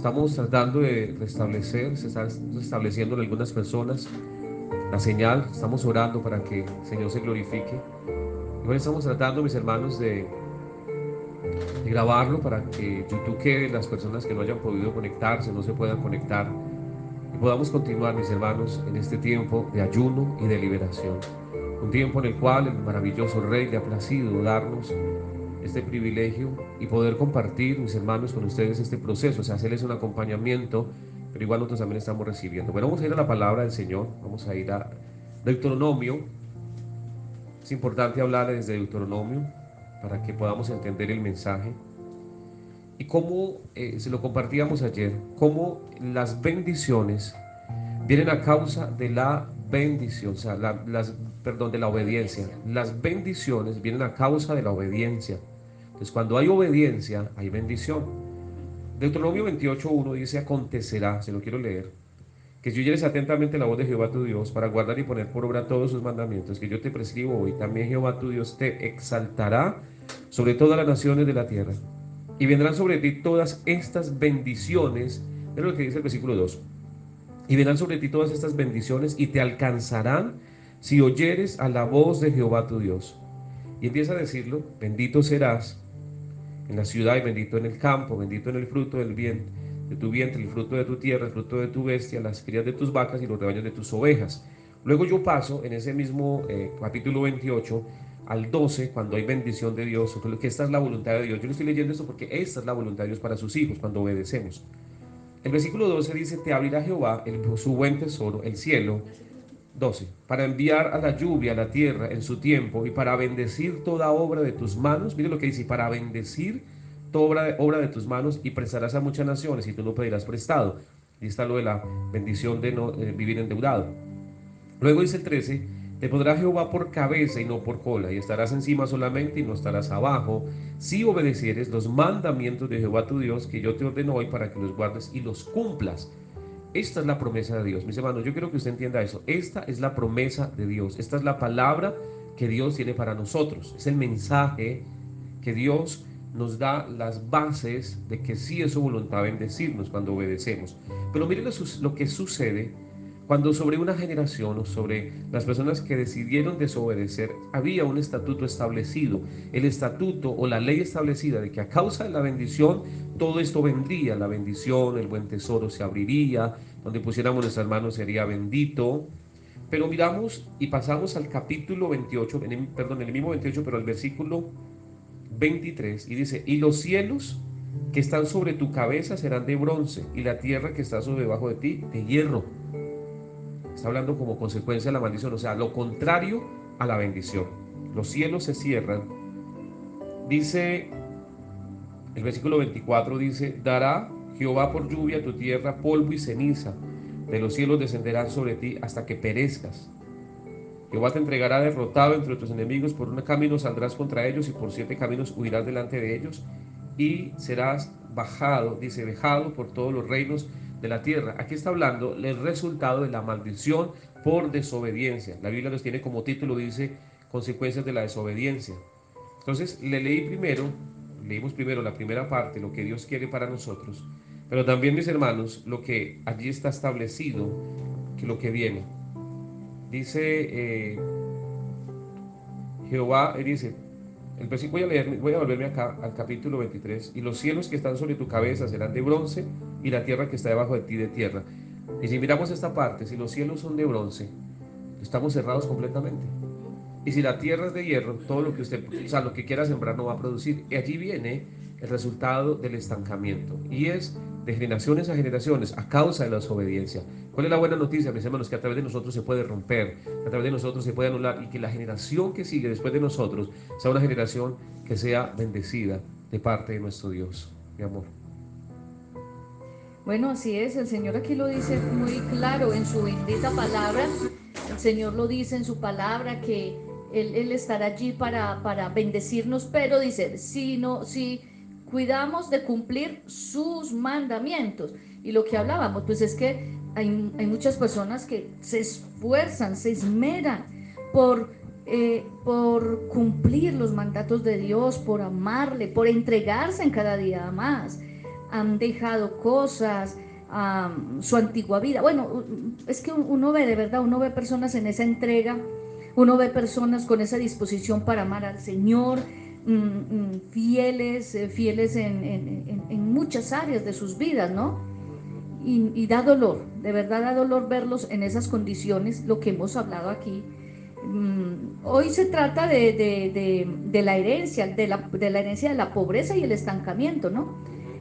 estamos tratando de restablecer, se está restableciendo en algunas personas la señal, estamos orando para que el Señor se glorifique. Igual estamos tratando, mis hermanos, de grabarlo para que YouTube quede, las personas que no hayan podido conectarse, no se puedan conectar, y podamos continuar, mis hermanos, en este tiempo de ayuno y de liberación. Un tiempo en el cual el maravilloso Rey le ha placido darnos este privilegio y poder compartir, mis hermanos, con ustedes este proceso, o sea, hacerles un acompañamiento, pero igual nosotros también estamos recibiendo. Bueno, vamos a ir a la palabra del Señor, vamos a ir a Deuteronomio. Es importante hablar desde Deuteronomio para que podamos entender el mensaje. Y cómo, se lo compartíamos ayer, cómo las bendiciones vienen a causa de la bendición, o sea, perdón, de la obediencia. Las bendiciones vienen a causa de la obediencia. Entonces, cuando hay obediencia, hay bendición. Deuteronomio 28:1 dice: acontecerá, se lo quiero leer, que si oyeres atentamente la voz de Jehová tu Dios, para guardar y poner por obra todos sus mandamientos que yo te prescribo hoy, también Jehová tu Dios te exaltará sobre todas las naciones de la tierra, y vendrán sobre ti todas estas bendiciones. Mira lo que dice el versículo 2: y vendrán sobre ti todas estas bendiciones y te alcanzarán si oyeres a la voz de Jehová tu Dios. Y empieza a decirlo: bendito serás en la ciudad y bendito en el campo, bendito en el fruto del bien de tu vientre, el fruto de tu tierra, el fruto de tu bestia, las crías de tus vacas y los rebaños de tus ovejas. Luego yo paso en ese mismo capítulo 28 al 12, cuando hay bendición de Dios, que esta es la voluntad de Dios. Yo le estoy leyendo esto porque esta es la voluntad de Dios para sus hijos cuando obedecemos. El versículo 12 dice: te abrirá Jehová su buen tesoro, el cielo. 12: para enviar a la lluvia a la tierra en su tiempo y para bendecir toda obra de tus manos. Mire lo que dice: para bendecir toda obra de tus manos, y prestarás a muchas naciones y tú no pedirás prestado. Y está lo de la bendición de no vivir endeudado. Luego dice el 13: te pondrá Jehová por cabeza y no por cola, y estarás encima solamente y no estarás abajo, si obedecieres los mandamientos de Jehová tu Dios, que yo te ordeno hoy, para que los guardes y los cumplas. Esta es la promesa de Dios, mis hermanos. Yo quiero que usted entienda eso. Esta es la promesa de Dios. Esta es la palabra que Dios tiene para nosotros. Es el mensaje que Dios nos da, las bases de que sí es su voluntad bendecirnos cuando obedecemos. Pero miren lo que sucede cuando sobre una generación o sobre las personas que decidieron desobedecer había un estatuto establecido, el estatuto o la ley establecida de que a causa de la bendición todo esto vendría, la bendición, el buen tesoro se abriría, donde pusiéramos nuestras manos sería bendito. Pero miramos y pasamos al capítulo 28, perdón, en el mismo 28, pero al versículo 23, y dice: y los cielos que están sobre tu cabeza serán de bronce, y la tierra que está sobre debajo de ti de hierro. Está hablando como consecuencia de la maldición, o sea, lo contrario a la bendición. Los cielos se cierran. Dice el versículo 24, dice: dará Jehová por lluvia a tu tierra polvo y ceniza, de los cielos descenderán sobre ti hasta que perezcas. Jehová te entregará derrotado entre tus enemigos, por un camino saldrás contra ellos y por 7 caminos huirás delante de ellos, y serás bajado, dice, vejado por todos los reinos de la tierra. Aquí está hablando del resultado de la maldición por desobediencia. La Biblia nos tiene como título, dice, consecuencias de la desobediencia. Entonces leímos primero la primera parte, lo que Dios quiere para nosotros, pero también, mis hermanos, lo que allí está establecido, que lo que viene. Dice Jehová, dice, voy a volverme acá al capítulo 23: y los cielos que están sobre tu cabeza serán de bronce, y la tierra que está debajo de ti de tierra. Y si miramos esta parte, si los cielos son de bronce, estamos cerrados completamente. Y si la tierra es de hierro, todo lo que usted, o sea, lo que quiera sembrar no va a producir. Y allí viene el resultado del estancamiento. Y es de generaciones a generaciones a causa de la desobediencia. ¿Cuál es la buena noticia, mis hermanos? Que a través de nosotros se puede romper, que a través de nosotros se puede anular, y que la generación que sigue después de nosotros sea una generación que sea bendecida de parte de nuestro Dios. Mi amor. Bueno, así es, el Señor aquí lo dice muy claro en su bendita palabra. El Señor lo dice en su palabra que Él estará allí para bendecirnos, pero dice, si cuidamos de cumplir sus mandamientos. Y lo que hablábamos, pues es que hay muchas personas que se esfuerzan, se esmeran por cumplir los mandatos de Dios, por amarle, por entregarse en cada día más. han dejado cosas, su antigua vida. Bueno, es que uno ve, de verdad, uno ve personas en esa entrega, uno ve personas con esa disposición para amar al Señor, fieles, fieles en muchas áreas de sus vidas, ¿no? Y da dolor, de verdad da dolor verlos en esas condiciones, lo que hemos hablado aquí. Hoy se trata de la herencia, de la herencia de la pobreza y el estancamiento, ¿no?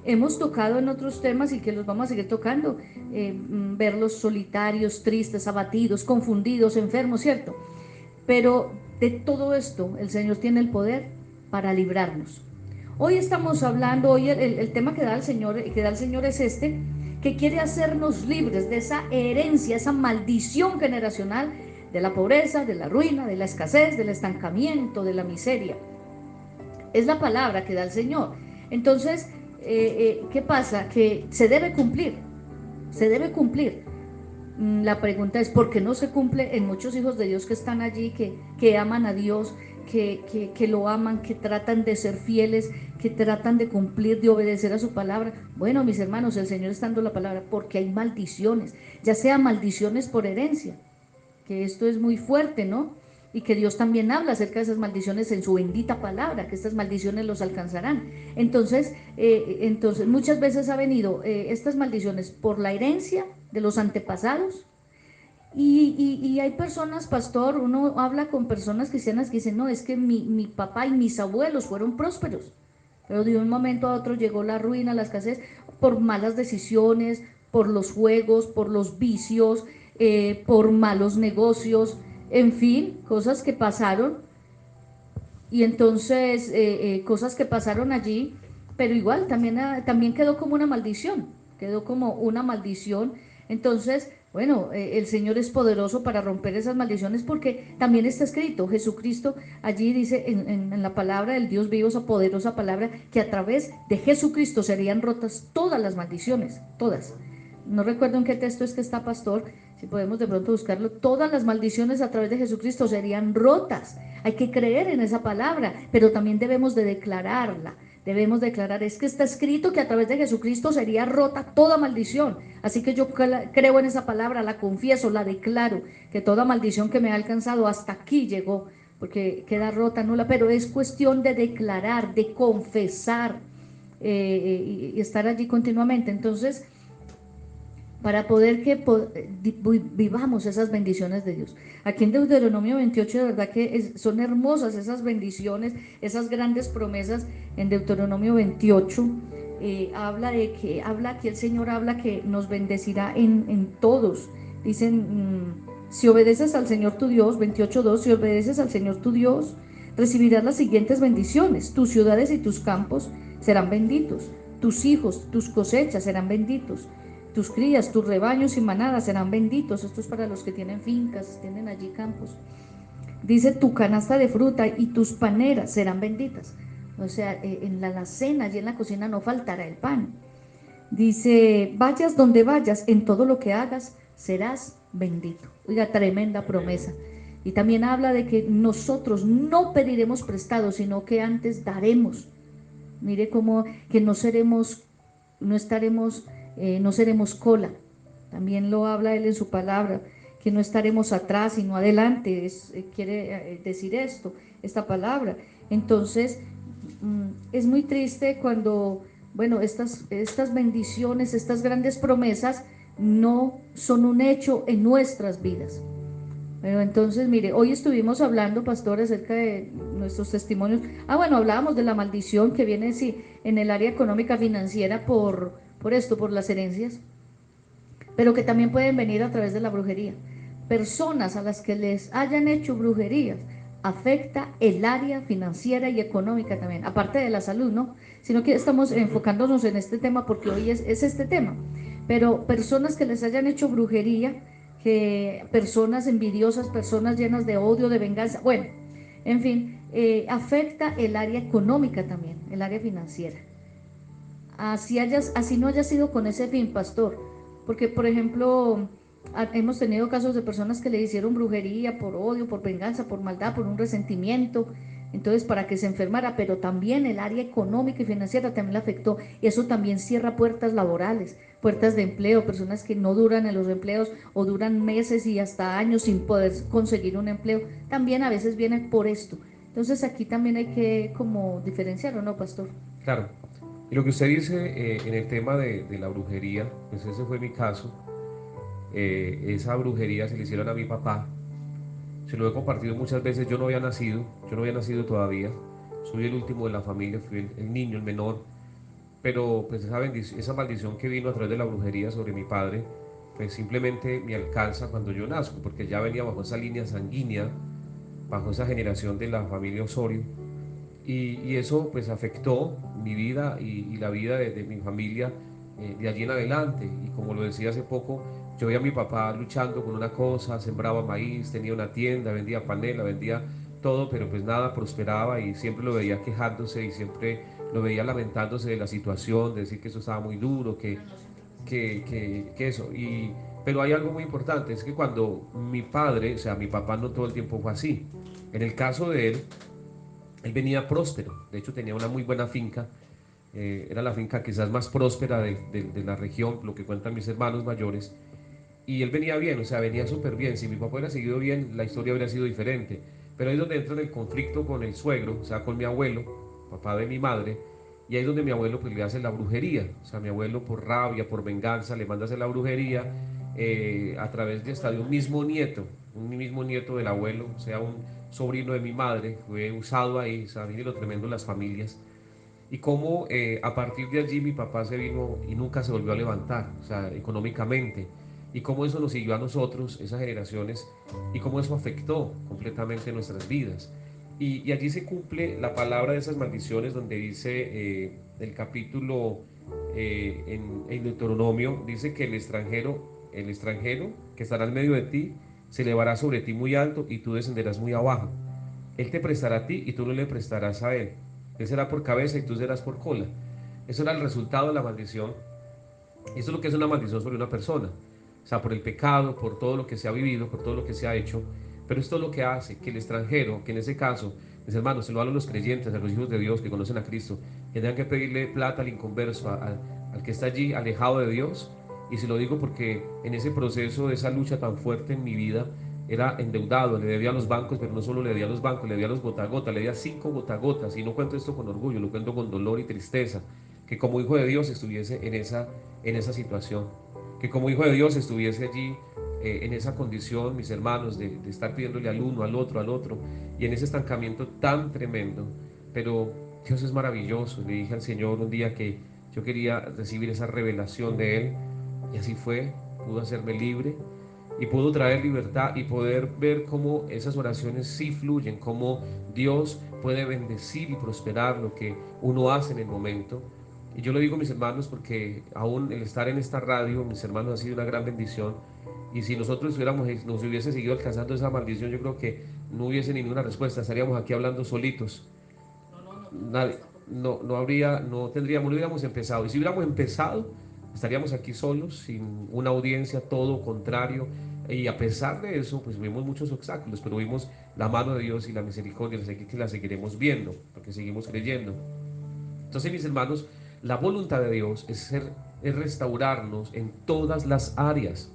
Hemos tocado en otros temas y que los vamos a seguir tocando, verlos solitarios, tristes, abatidos, confundidos, enfermos, ¿cierto? Pero de todo esto el Señor tiene el poder para librarnos. Hoy estamos hablando, hoy el tema que da el Señor es este, que quiere hacernos libres de esa herencia, esa maldición generacional de la pobreza, de la ruina, de la escasez, del estancamiento, de la miseria. Es la palabra que da el Señor. Entonces, ¿qué pasa? Que se debe cumplir, se debe cumplir. La pregunta es, ¿por qué no se cumple en muchos hijos de Dios que están allí, que aman a Dios, que lo aman, que tratan de ser fieles, que tratan de cumplir, de obedecer a su palabra? Bueno, mis hermanos, el Señor está dando la palabra porque hay maldiciones, ya sea maldiciones por herencia, que esto es muy fuerte, ¿no? Y que Dios también habla acerca de esas maldiciones en su bendita palabra, que estas maldiciones los alcanzarán. Entonces muchas veces ha venido estas maldiciones por la herencia de los antepasados. Y hay personas, pastor, uno habla con personas cristianas que dicen, no, es que mi papá y mis abuelos fueron prósperos, pero de un momento a otro llegó la ruina, la escasez, por malas decisiones, por los juegos, por los vicios, por malos negocios, en fin, cosas que pasaron. Y entonces, cosas que pasaron allí, pero igual también quedó como una maldición, quedó como una maldición. Entonces, bueno, el Señor es poderoso para romper esas maldiciones porque también está escrito, Jesucristo allí dice en la palabra del Dios vivo, esa poderosa palabra, que a través de Jesucristo serían rotas todas las maldiciones, todas. No recuerdo en qué texto es que está, pastor, si podemos de pronto buscarlo. Todas las maldiciones a través de Jesucristo serían rotas. Hay que creer en esa palabra, pero también debemos de declararla. Debemos declarar, es que está escrito que a través de Jesucristo sería rota toda maldición. Así que yo creo en esa palabra, la confieso, la declaro, que toda maldición que me ha alcanzado hasta aquí llegó, porque queda rota, nula, pero es cuestión de declarar, de confesar, y estar allí continuamente. Entonces, para poder que vivamos esas bendiciones de Dios. Aquí en Deuteronomio 28, de verdad que son hermosas esas bendiciones, esas grandes promesas. En Deuteronomio 28 habla que el Señor habla que nos bendecirá en todos. Dicen, si obedeces al Señor tu Dios, 28:2, si obedeces al Señor tu Dios, recibirás las siguientes bendiciones: tus ciudades y tus campos serán benditos, tus hijos, tus cosechas serán benditos, tus crías, tus rebaños y manadas serán benditos. Esto es para los que tienen fincas, tienen allí campos. Dice, tu canasta de fruta y tus paneras serán benditas. O sea, en la alacena, allí en la cocina no faltará el pan. Dice, vayas donde vayas, en todo lo que hagas, serás bendito. Oiga, tremenda promesa. Y también habla de que nosotros no pediremos prestado, sino que antes daremos. Mire cómo que no seremos cola. También lo habla él en su palabra, que no estaremos atrás sino adelante. Quiere decir esta palabra. Entonces, es muy triste cuando, bueno, estas bendiciones, estas grandes promesas no son un hecho en nuestras vidas. Pero entonces, mire, hoy estuvimos hablando, pastor, acerca de nuestros testimonios. Bueno, hablábamos de la maldición que viene, sí, en el área económica financiera por las herencias, pero que también pueden venir a través de la brujería. Personas a las que les hayan hecho brujerías, afecta el área financiera y económica también, aparte de la salud, ¿no? Sino que estamos enfocándonos en este tema porque hoy es este tema. Pero personas que les hayan hecho brujería, que personas envidiosas, personas llenas de odio, de venganza, bueno, en fin, afecta el área económica también, el área financiera. Así no haya sido con ese fin, pastor, porque por ejemplo hemos tenido casos de personas que le hicieron brujería por odio, por venganza, por maldad, por un resentimiento, entonces para que se enfermara, pero también el área económica y financiera también la afectó, y eso también cierra puertas laborales, puertas de empleo, personas que no duran en los empleos o duran meses y hasta años sin poder conseguir un empleo, también a veces viene por esto. Entonces aquí también hay que como diferenciar, ¿o no, pastor? Claro. Y lo que usted dice en el tema de la brujería, pues ese fue mi caso. Esa brujería se le hicieron a mi papá. Se lo he compartido muchas veces. Yo no había nacido todavía. Soy el último de la familia, fui el niño, el menor. Pero pues esa maldición que vino a través de la brujería sobre mi padre, pues simplemente me alcanza cuando yo nazco, porque ya venía bajo esa línea sanguínea, bajo esa generación de la familia Osorio. Y eso pues afectó mi vida y la vida de mi familia de allí en adelante. Y como lo decía hace poco, yo veía a mi papá luchando con una cosa, sembraba maíz, tenía una tienda, vendía panela, vendía todo, pero pues nada prosperaba y siempre lo veía quejándose y siempre lo veía lamentándose de la situación, de decir que eso estaba muy duro, que eso. Pero hay algo muy importante, es que cuando mi padre, o sea, mi papá no todo el tiempo fue así. En el caso de él, él venía próspero, de hecho tenía una muy buena finca, era la finca quizás más próspera de la región, lo que cuentan mis hermanos mayores, y él venía bien, o sea, venía súper bien. Si mi papá hubiera seguido bien, la historia habría sido diferente. Pero ahí es donde entra en el conflicto con el suegro, o sea, con mi abuelo, papá de mi madre, y ahí es donde mi abuelo pues le hace la brujería. O sea, mi abuelo por rabia, por venganza, le manda a hacer la brujería a través de hasta de un mismo nieto del abuelo, o sea, un sobrino de mi madre, fue usado ahí, saben lo tremendo las familias. Y cómo a partir de allí mi papá se vino y nunca se volvió a levantar, o sea, económicamente. Y cómo eso nos siguió a nosotros, esas generaciones, y cómo eso afectó completamente nuestras vidas. Y allí se cumple la palabra de esas maldiciones donde dice el capítulo en Deuteronomio, dice que el extranjero que estará en medio de ti, se elevará sobre ti muy alto y tú descenderás muy abajo. Él te prestará a ti y tú no le prestarás a él. Él será por cabeza y tú serás por cola. Eso era el resultado de la maldición. Y eso es lo que es una maldición sobre una persona. O sea, por el pecado, por todo lo que se ha vivido, por todo lo que se ha hecho. Pero esto es lo que hace que el extranjero, que en ese caso, mis hermanos, se lo hablo a los creyentes, a los hijos de Dios que conocen a Cristo, que tengan que pedirle plata al inconverso, al que está allí alejado de Dios. Y se lo digo porque en ese proceso de esa lucha tan fuerte en mi vida, era endeudado, le debía a los bancos, pero no solo le debía a los bancos, le debía a los gota a gota, le debía 5 gotas. Y no cuento esto con orgullo, lo cuento con dolor y tristeza, que como hijo de Dios estuviese en esa situación, que como hijo de Dios estuviese allí en esa condición, mis hermanos, de estar pidiéndole al uno, al otro, y en ese estancamiento tan tremendo. Pero Dios es maravilloso. Le dije al Señor un día que yo quería recibir esa revelación de Él, y así fue, pudo hacerme libre y pudo traer libertad y poder ver cómo esas oraciones sí fluyen, cómo Dios puede bendecir y prosperar lo que uno hace en el momento. Y yo lo digo, mis hermanos, porque aún el estar en esta radio, mis hermanos, ha sido una gran bendición. Y si nosotros nos hubiese seguido alcanzando esa maldición, yo creo que no hubiese ninguna respuesta. Estaríamos aquí hablando solitos. Nadie, no habría, no tendríamos, no hubiéramos empezado. Y si hubiéramos empezado, estaríamos aquí solos, sin una audiencia, todo contrario. Y a pesar de eso, pues vimos muchos obstáculos, pero vimos la mano de Dios y la misericordia, que la seguiremos viendo, porque seguimos creyendo. Entonces, mis hermanos, la voluntad de Dios es restaurarnos en todas las áreas.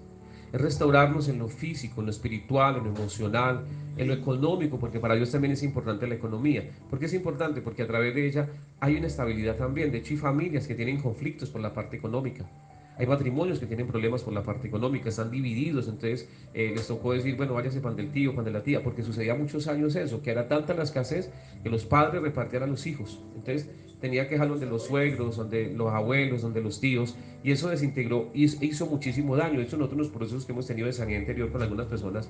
Es restaurarnos en lo físico, en lo espiritual, en lo emocional, en lo económico, porque para Dios también es importante la economía. ¿Por qué es importante? Porque a través de ella hay una estabilidad también. De hecho, hay familias que tienen conflictos por la parte económica. Hay matrimonios que tienen problemas por la parte económica, están divididos, entonces les tocó decir, bueno, váyase pan del tío, pan de la tía, porque sucedía muchos años eso, que era tanta la escasez que los padres repartían a los hijos. Entonces tenía que dejarlo donde los suegros, donde los abuelos, donde los tíos, y eso desintegró y hizo muchísimo daño. De hecho, nosotros los procesos que hemos tenido de sanidad interior con algunas personas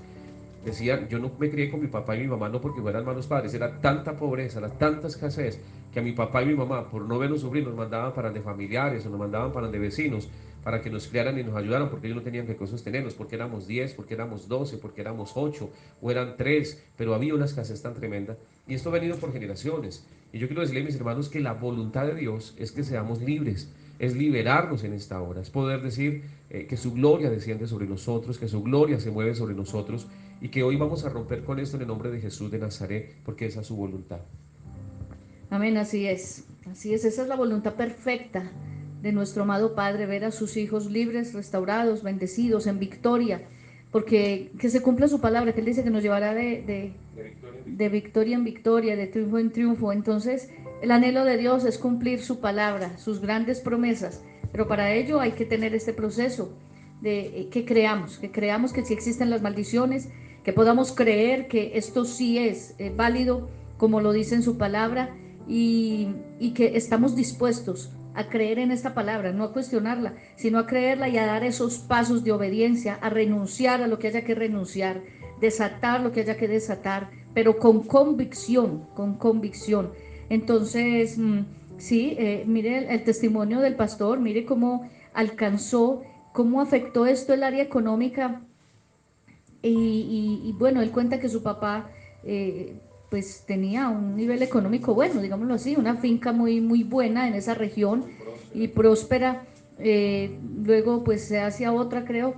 decían, yo no me crié con mi papá y mi mamá no porque fueran malos padres, era tanta pobreza, era tanta escasez, que a mi papá y mi mamá, por no vernos sufrir, nos mandaban para de familiares o nos mandaban para de vecinos, para que nos criaran y nos ayudaran, porque ellos no tenían que sostenernos, porque éramos 10, porque éramos 12, porque éramos 8, o eran 3, pero había una escasez tan tremenda, y esto ha venido por generaciones. Y yo quiero decirle a mis hermanos que la voluntad de Dios es que seamos libres, es liberarnos en esta hora, es poder decir que su gloria desciende sobre nosotros, que su gloria se mueve sobre nosotros, y que hoy vamos a romper con esto en el nombre de Jesús de Nazaret, porque esa es su voluntad. Amén, así es, esa es la voluntad perfecta de nuestro amado Padre, ver a sus hijos libres, restaurados, bendecidos, en victoria, porque que se cumpla su palabra, que Él dice que nos llevará de victoria en victoria, de triunfo en triunfo. Entonces, el anhelo de Dios es cumplir su palabra, sus grandes promesas, pero para ello hay que tener este proceso de que creamos que sí existen las maldiciones, que podamos creer que esto sí es válido, como lo dice en su palabra, y que estamos dispuestos a creer en esta palabra, no a cuestionarla, sino a creerla y a dar esos pasos de obediencia, a renunciar a lo que haya que renunciar, desatar lo que haya que desatar, pero con convicción, con convicción. Entonces, sí, mire el testimonio del pastor, mire cómo alcanzó, cómo afectó esto el área económica y bueno, él cuenta que su papá pues tenía un nivel económico bueno, digámoslo así, una finca muy, muy buena en esa región y próspera. Luego pues se hacía otra, creo,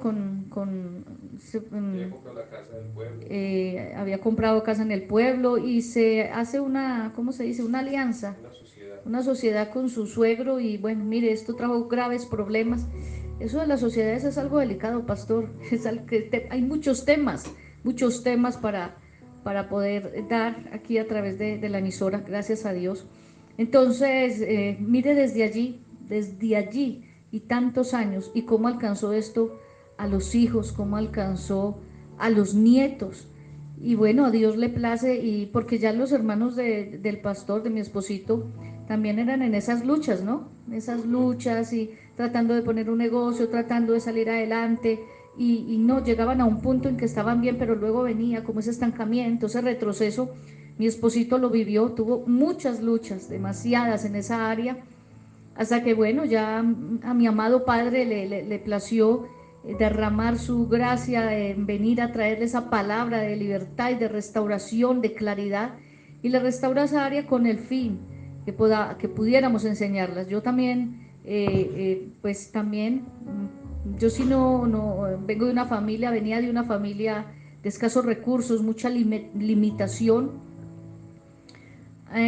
había comprado casa en el pueblo y se hace una, ¿cómo se dice? Una alianza, una sociedad con su suegro y bueno, mire, esto trajo graves problemas. Eso de las sociedades es algo delicado, pastor. Es algo que hay muchos temas para poder dar aquí a través de la emisora, gracias a Dios. Entonces, mire desde allí y tantos años y cómo alcanzó esto a los hijos, cómo alcanzó a los nietos. Y bueno, a Dios le place, y porque ya los hermanos del pastor, de mi esposito, también eran en esas luchas, ¿no? Esas luchas y tratando de poner un negocio, tratando de salir adelante, y no, llegaban a un punto en que estaban bien, pero luego venía como ese estancamiento, ese retroceso. Mi esposito lo vivió, tuvo muchas luchas, demasiadas en esa área, hasta que bueno, ya a mi amado Padre le plació derramar su gracia en venir a traerle esa palabra de libertad y de restauración, de claridad, y le restaura esa área con el fin que pudiéramos enseñarlas. Yo también, pues también, yo sí no vengo de una familia, venía de una familia de escasos recursos, mucha limitación.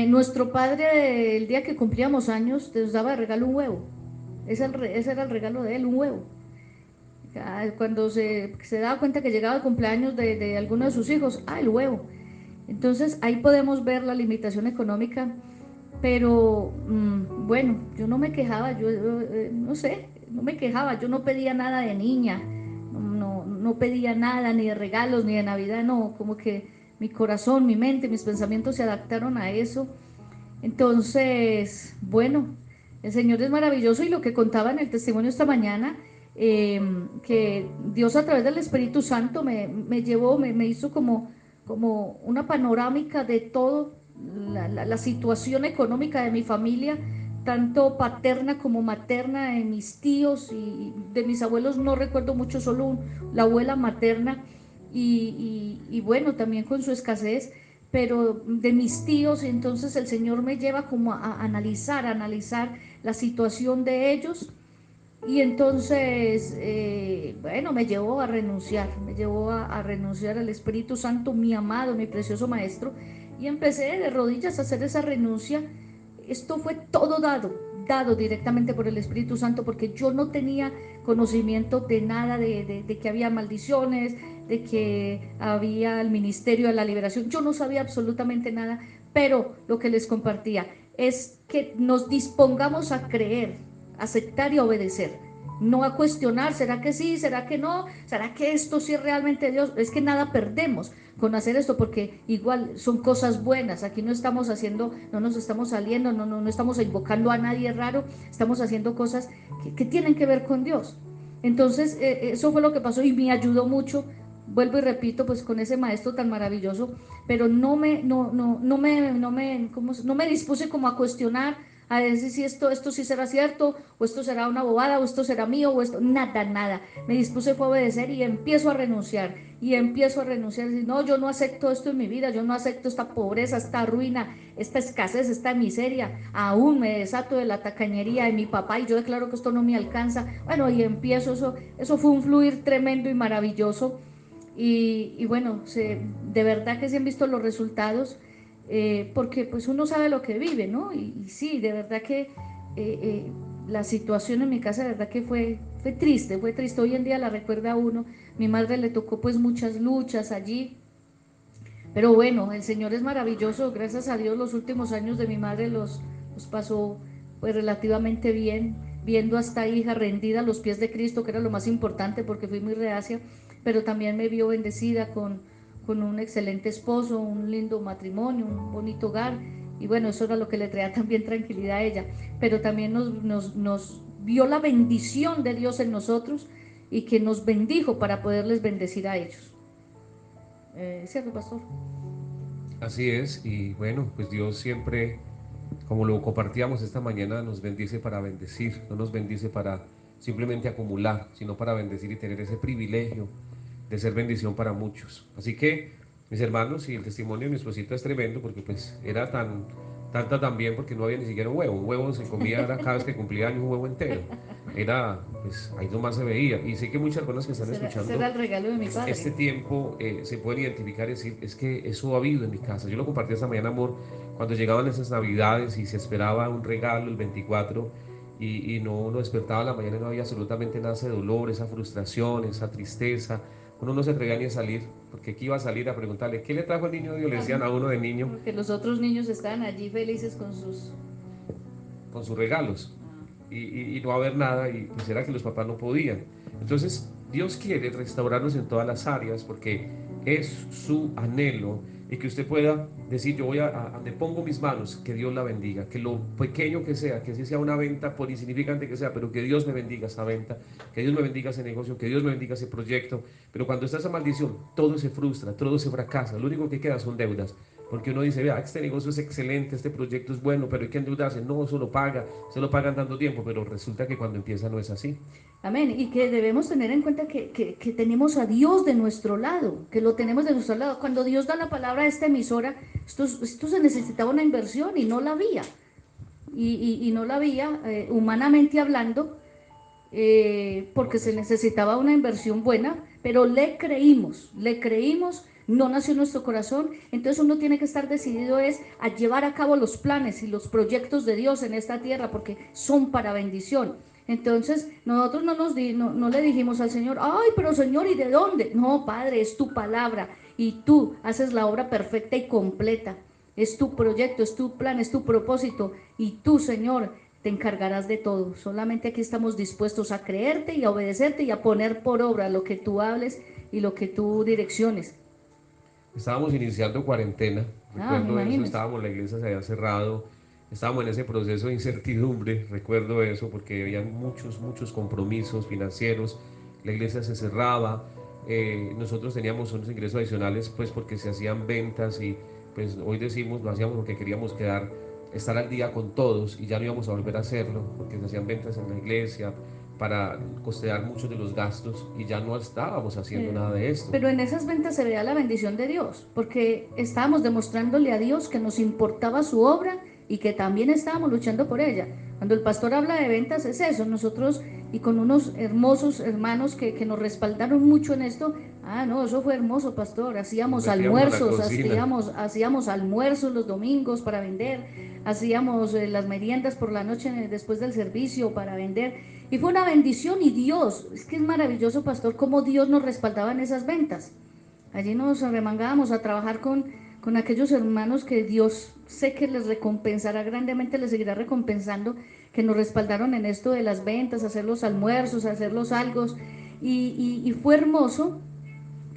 Nuestro padre, el día que cumplíamos años, nos daba de regalo un huevo. Ese era el regalo de él, un huevo. Cuando se daba cuenta que llegaba el cumpleaños de alguno de sus hijos, el huevo. Entonces ahí podemos ver la limitación económica, pero bueno, yo no me quejaba, yo no sé, no me quejaba, yo no pedía nada de niña, no pedía nada, ni de regalos, ni de Navidad, no, como que mi corazón, mi mente, mis pensamientos se adaptaron a eso. Entonces, bueno, el Señor es maravilloso, y lo que contaba en el testimonio esta mañana, que Dios a través del Espíritu Santo me llevó, me hizo como una panorámica de todo, la situación económica de mi familia, tanto paterna como materna, de mis tíos y de mis abuelos, no recuerdo mucho, solo la abuela materna, y bueno, también con su escasez, pero de mis tíos. Y entonces el Señor me lleva como a analizar la situación de ellos, y entonces, bueno, me llevó a renunciar al Espíritu Santo, mi amado, mi precioso Maestro, y empecé de rodillas a hacer esa renuncia. Esto fue todo dado directamente por el Espíritu Santo, porque yo no tenía conocimiento de nada, de que había maldiciones, de que había el ministerio de la liberación, yo no sabía absolutamente nada, pero lo que les compartía es que nos dispongamos a creer, aceptar y obedecer, no a cuestionar, ¿será que sí? ¿Será que no? ¿Será que esto sí es realmente Dios? Es que nada perdemos con hacer esto, porque igual son cosas buenas. Aquí no estamos haciendo, no nos estamos saliendo, no estamos invocando a nadie raro, estamos haciendo cosas que tienen que ver con Dios. Entonces, eso fue lo que pasó y me ayudó mucho. Vuelvo y repito, pues con ese maestro tan maravilloso, pero no me dispuse como a cuestionar, a decir si esto sí será cierto, o esto será una bobada, o esto será mío, o esto, nada. Me dispuse fue a obedecer, y empiezo a renunciar, decir, no, yo no acepto esto en mi vida, yo no acepto esta pobreza, esta ruina, esta escasez, esta miseria. Aún me desato de la tacañería de mi papá y yo declaro que esto no me alcanza. Bueno, y empiezo, eso fue un fluir tremendo y maravilloso. Y bueno, de verdad que se han visto los resultados. porque pues uno sabe lo que vive, ¿no? Y sí, de verdad que la situación en mi casa, de verdad que fue triste, fue triste. Hoy en día la recuerda uno. Mi madre le tocó pues muchas luchas allí, pero bueno, el Señor es maravilloso. Gracias a Dios los últimos años de mi madre los pasó pues relativamente bien, viendo a esta hija rendida a los pies de Cristo, que era lo más importante porque fui muy reacia, pero también me vio bendecida con un excelente esposo, un lindo matrimonio, un bonito hogar. Y bueno, eso era lo que le traía también tranquilidad a ella, pero también nos vio la bendición de Dios en nosotros y que nos bendijo para poderles bendecir a ellos. ¿Cierto, pastor? Así es, y bueno, pues Dios siempre, como lo compartíamos esta mañana, nos bendice para bendecir, no nos bendice para simplemente acumular, sino para bendecir y tener ese privilegio de ser bendición para muchos. Así que, mis hermanos, y el testimonio de mi esposita es tremendo, porque pues era tanta también, porque no había ni siquiera un huevo se comía era cada vez que cumplía años un huevo entero, era, pues ahí nomás se veía, y sé que muchas personas que están Ese era escuchando el regalo de mi este padre. tiempo se pueden identificar y decir, es que eso ha habido en mi casa. Yo lo compartí esta mañana, amor, cuando llegaban esas navidades y se esperaba un regalo el 24 y no uno despertaba a la mañana y no había absolutamente nada, ese dolor, esa frustración, esa tristeza. Uno no se atrevía ni a salir, porque aquí iba a salir a preguntarle, ¿qué le trajo el niño Dios? Le decían a uno de niño Porque los otros niños estaban allí felices con sus... con sus regalos y no va a haber nada y pues era que los papás no podían. Entonces Dios quiere restaurarnos en todas las áreas porque es su anhelo y que usted pueda decir yo voy a donde pongo mis manos, que Dios la bendiga, que lo pequeño que sea, que si sea una venta por insignificante que sea, pero que Dios me bendiga esa venta, que Dios me bendiga ese negocio, que Dios me bendiga ese proyecto, pero cuando está esa maldición, todo se frustra, todo se fracasa, lo único que queda son deudas. Porque uno dice, vea, este negocio es excelente, este proyecto es bueno, pero hay que endeudarse. No, eso lo paga, se lo pagan dando tiempo, pero resulta que cuando empieza no es así. Amén. Y que debemos tener en cuenta que tenemos a Dios de nuestro lado, que lo tenemos de nuestro lado. Cuando Dios da la palabra a esta emisora, esto se necesitaba una inversión y no la había. Y no la había, humanamente hablando, porque se necesitaba una inversión buena, pero le creímos, no nació en nuestro corazón. Entonces uno tiene que estar decidido es a llevar a cabo los planes y los proyectos de Dios en esta tierra, porque son para bendición. Entonces nosotros no le dijimos al Señor, ay, pero Señor, ¿y de dónde? No, Padre, es tu palabra y tú haces la obra perfecta y completa. Es tu proyecto, es tu plan, es tu propósito y tú, Señor, te encargarás de todo. Solamente aquí estamos dispuestos a creerte y a obedecerte y a poner por obra lo que tú hables y lo que tú direcciones. Estábamos iniciando cuarentena, Me recuerdo eso, imagines. estábamos, la iglesia se había cerrado, estábamos en ese proceso de incertidumbre, recuerdo eso, porque había muchos compromisos financieros, la iglesia se cerraba, nosotros teníamos unos ingresos adicionales, pues porque se hacían ventas y pues hoy decimos, lo hacíamos porque queríamos estar al día con todos y ya no íbamos a volver a hacerlo, porque se hacían ventas en la iglesia para costear muchos de los gastos y ya no estábamos haciendo nada de esto. Pero en esas ventas se veía la bendición de Dios, porque estábamos demostrándole a Dios que nos importaba su obra y que también estábamos luchando por ella. Cuando el pastor habla de ventas es eso, nosotros y con unos hermosos hermanos que nos respaldaron mucho en esto. No, eso fue hermoso, pastor. Nos Hacíamos metíamos a la almuerzos, cocina. hacíamos almuerzos los domingos para vender, hacíamos las meriendas por la noche después del servicio para vender. Y fue una bendición y Dios, es que es maravilloso, pastor, cómo Dios nos respaldaba en esas ventas. Allí nos remangábamos a trabajar con aquellos hermanos que Dios sé que les recompensará grandemente, les seguirá recompensando, que nos respaldaron en esto de las ventas, hacer los almuerzos, hacer los algos. Y fue hermoso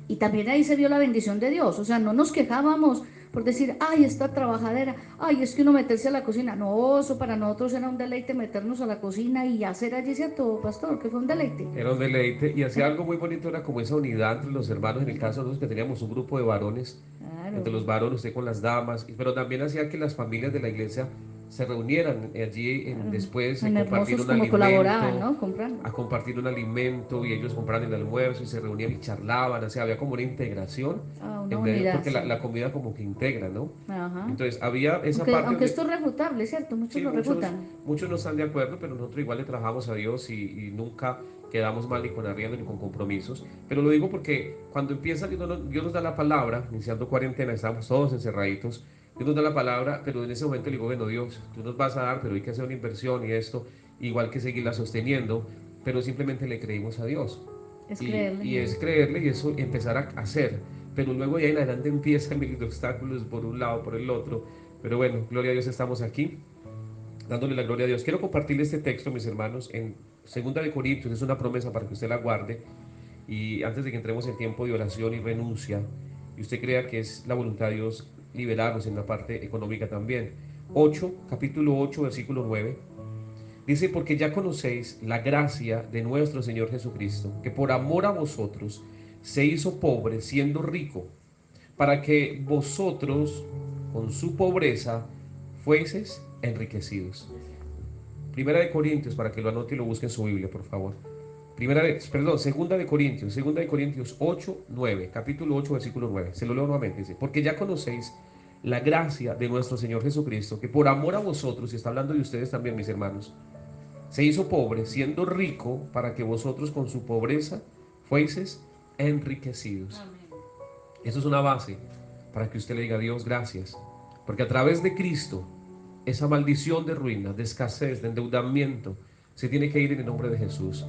y también ahí se vio la bendición de Dios. O sea, no nos quejábamos por decir, ay, esta trabajadera, ay, es que uno meterse a la cocina. No, eso para nosotros era un deleite meternos a la cocina y hacer allí, ¿cierto, pastor? Que fue un deleite. Era un deleite y hacía algo muy bonito, era como esa unidad entre los hermanos, en el caso de nosotros que teníamos un grupo de varones, Claro. entre los varones, usted con las damas, pero también hacía que las familias de la iglesia se reunieran allí después Tan compartir hermosos un como colaboraban, alimento, ¿no? Comprando. a compartir un alimento y ellos compraban el almuerzo y se reunían y charlaban, o sea, había como una integración Una en medio, unidad, porque sí. la comida como que integra, ¿no? Ajá. Entonces había esa parte Aunque donde esto es refutable, ¿cierto? Muchos sí, lo refutan. muchos no están de acuerdo, pero nosotros igual le trabajamos a Dios y nunca quedamos mal ni con arriendo ni con compromisos. Pero lo digo porque cuando empieza Dios nos da la palabra, iniciando cuarentena, estamos todos encerraditos. Dios nos da la palabra, pero en ese momento le digo, bueno, Dios, tú nos vas a dar, pero hay que hacer una inversión y esto, igual que seguirla sosteniendo, pero simplemente le creímos a Dios. Es Y, creerle. y es creerle y eso empezar a hacer, pero luego de ahí en adelante empiezan mil obstáculos por un lado, por el otro, pero bueno, gloria a Dios, estamos aquí dándole la gloria a Dios. Quiero compartirle este texto, mis hermanos, en Segunda de Corintios, es una promesa para que usted la guarde, y antes de que entremos en tiempo de oración y renuncia, y usted crea que es la voluntad de Dios liberarnos en la parte económica también. 8, capítulo 8, versículo 9, dice, porque ya conocéis la gracia de nuestro Señor Jesucristo, que por amor a vosotros se hizo pobre siendo rico, para que vosotros con su pobreza fueseis enriquecidos. Primera de Corintios, para que lo anote y lo busque en su Biblia, por favor. Segunda de Corintios 8, 9, capítulo 8, versículo 9. Se lo leo nuevamente, dice, porque ya conocéis la gracia de nuestro Señor Jesucristo, que por amor a vosotros, y está hablando de ustedes también, mis hermanos, se hizo pobre, siendo rico, para que vosotros con su pobreza fueseis enriquecidos. Amén. Eso es una base para que usted le diga a Dios gracias, porque a través de Cristo, esa maldición de ruina, de escasez, de endeudamiento, se tiene que ir en el nombre de Jesús.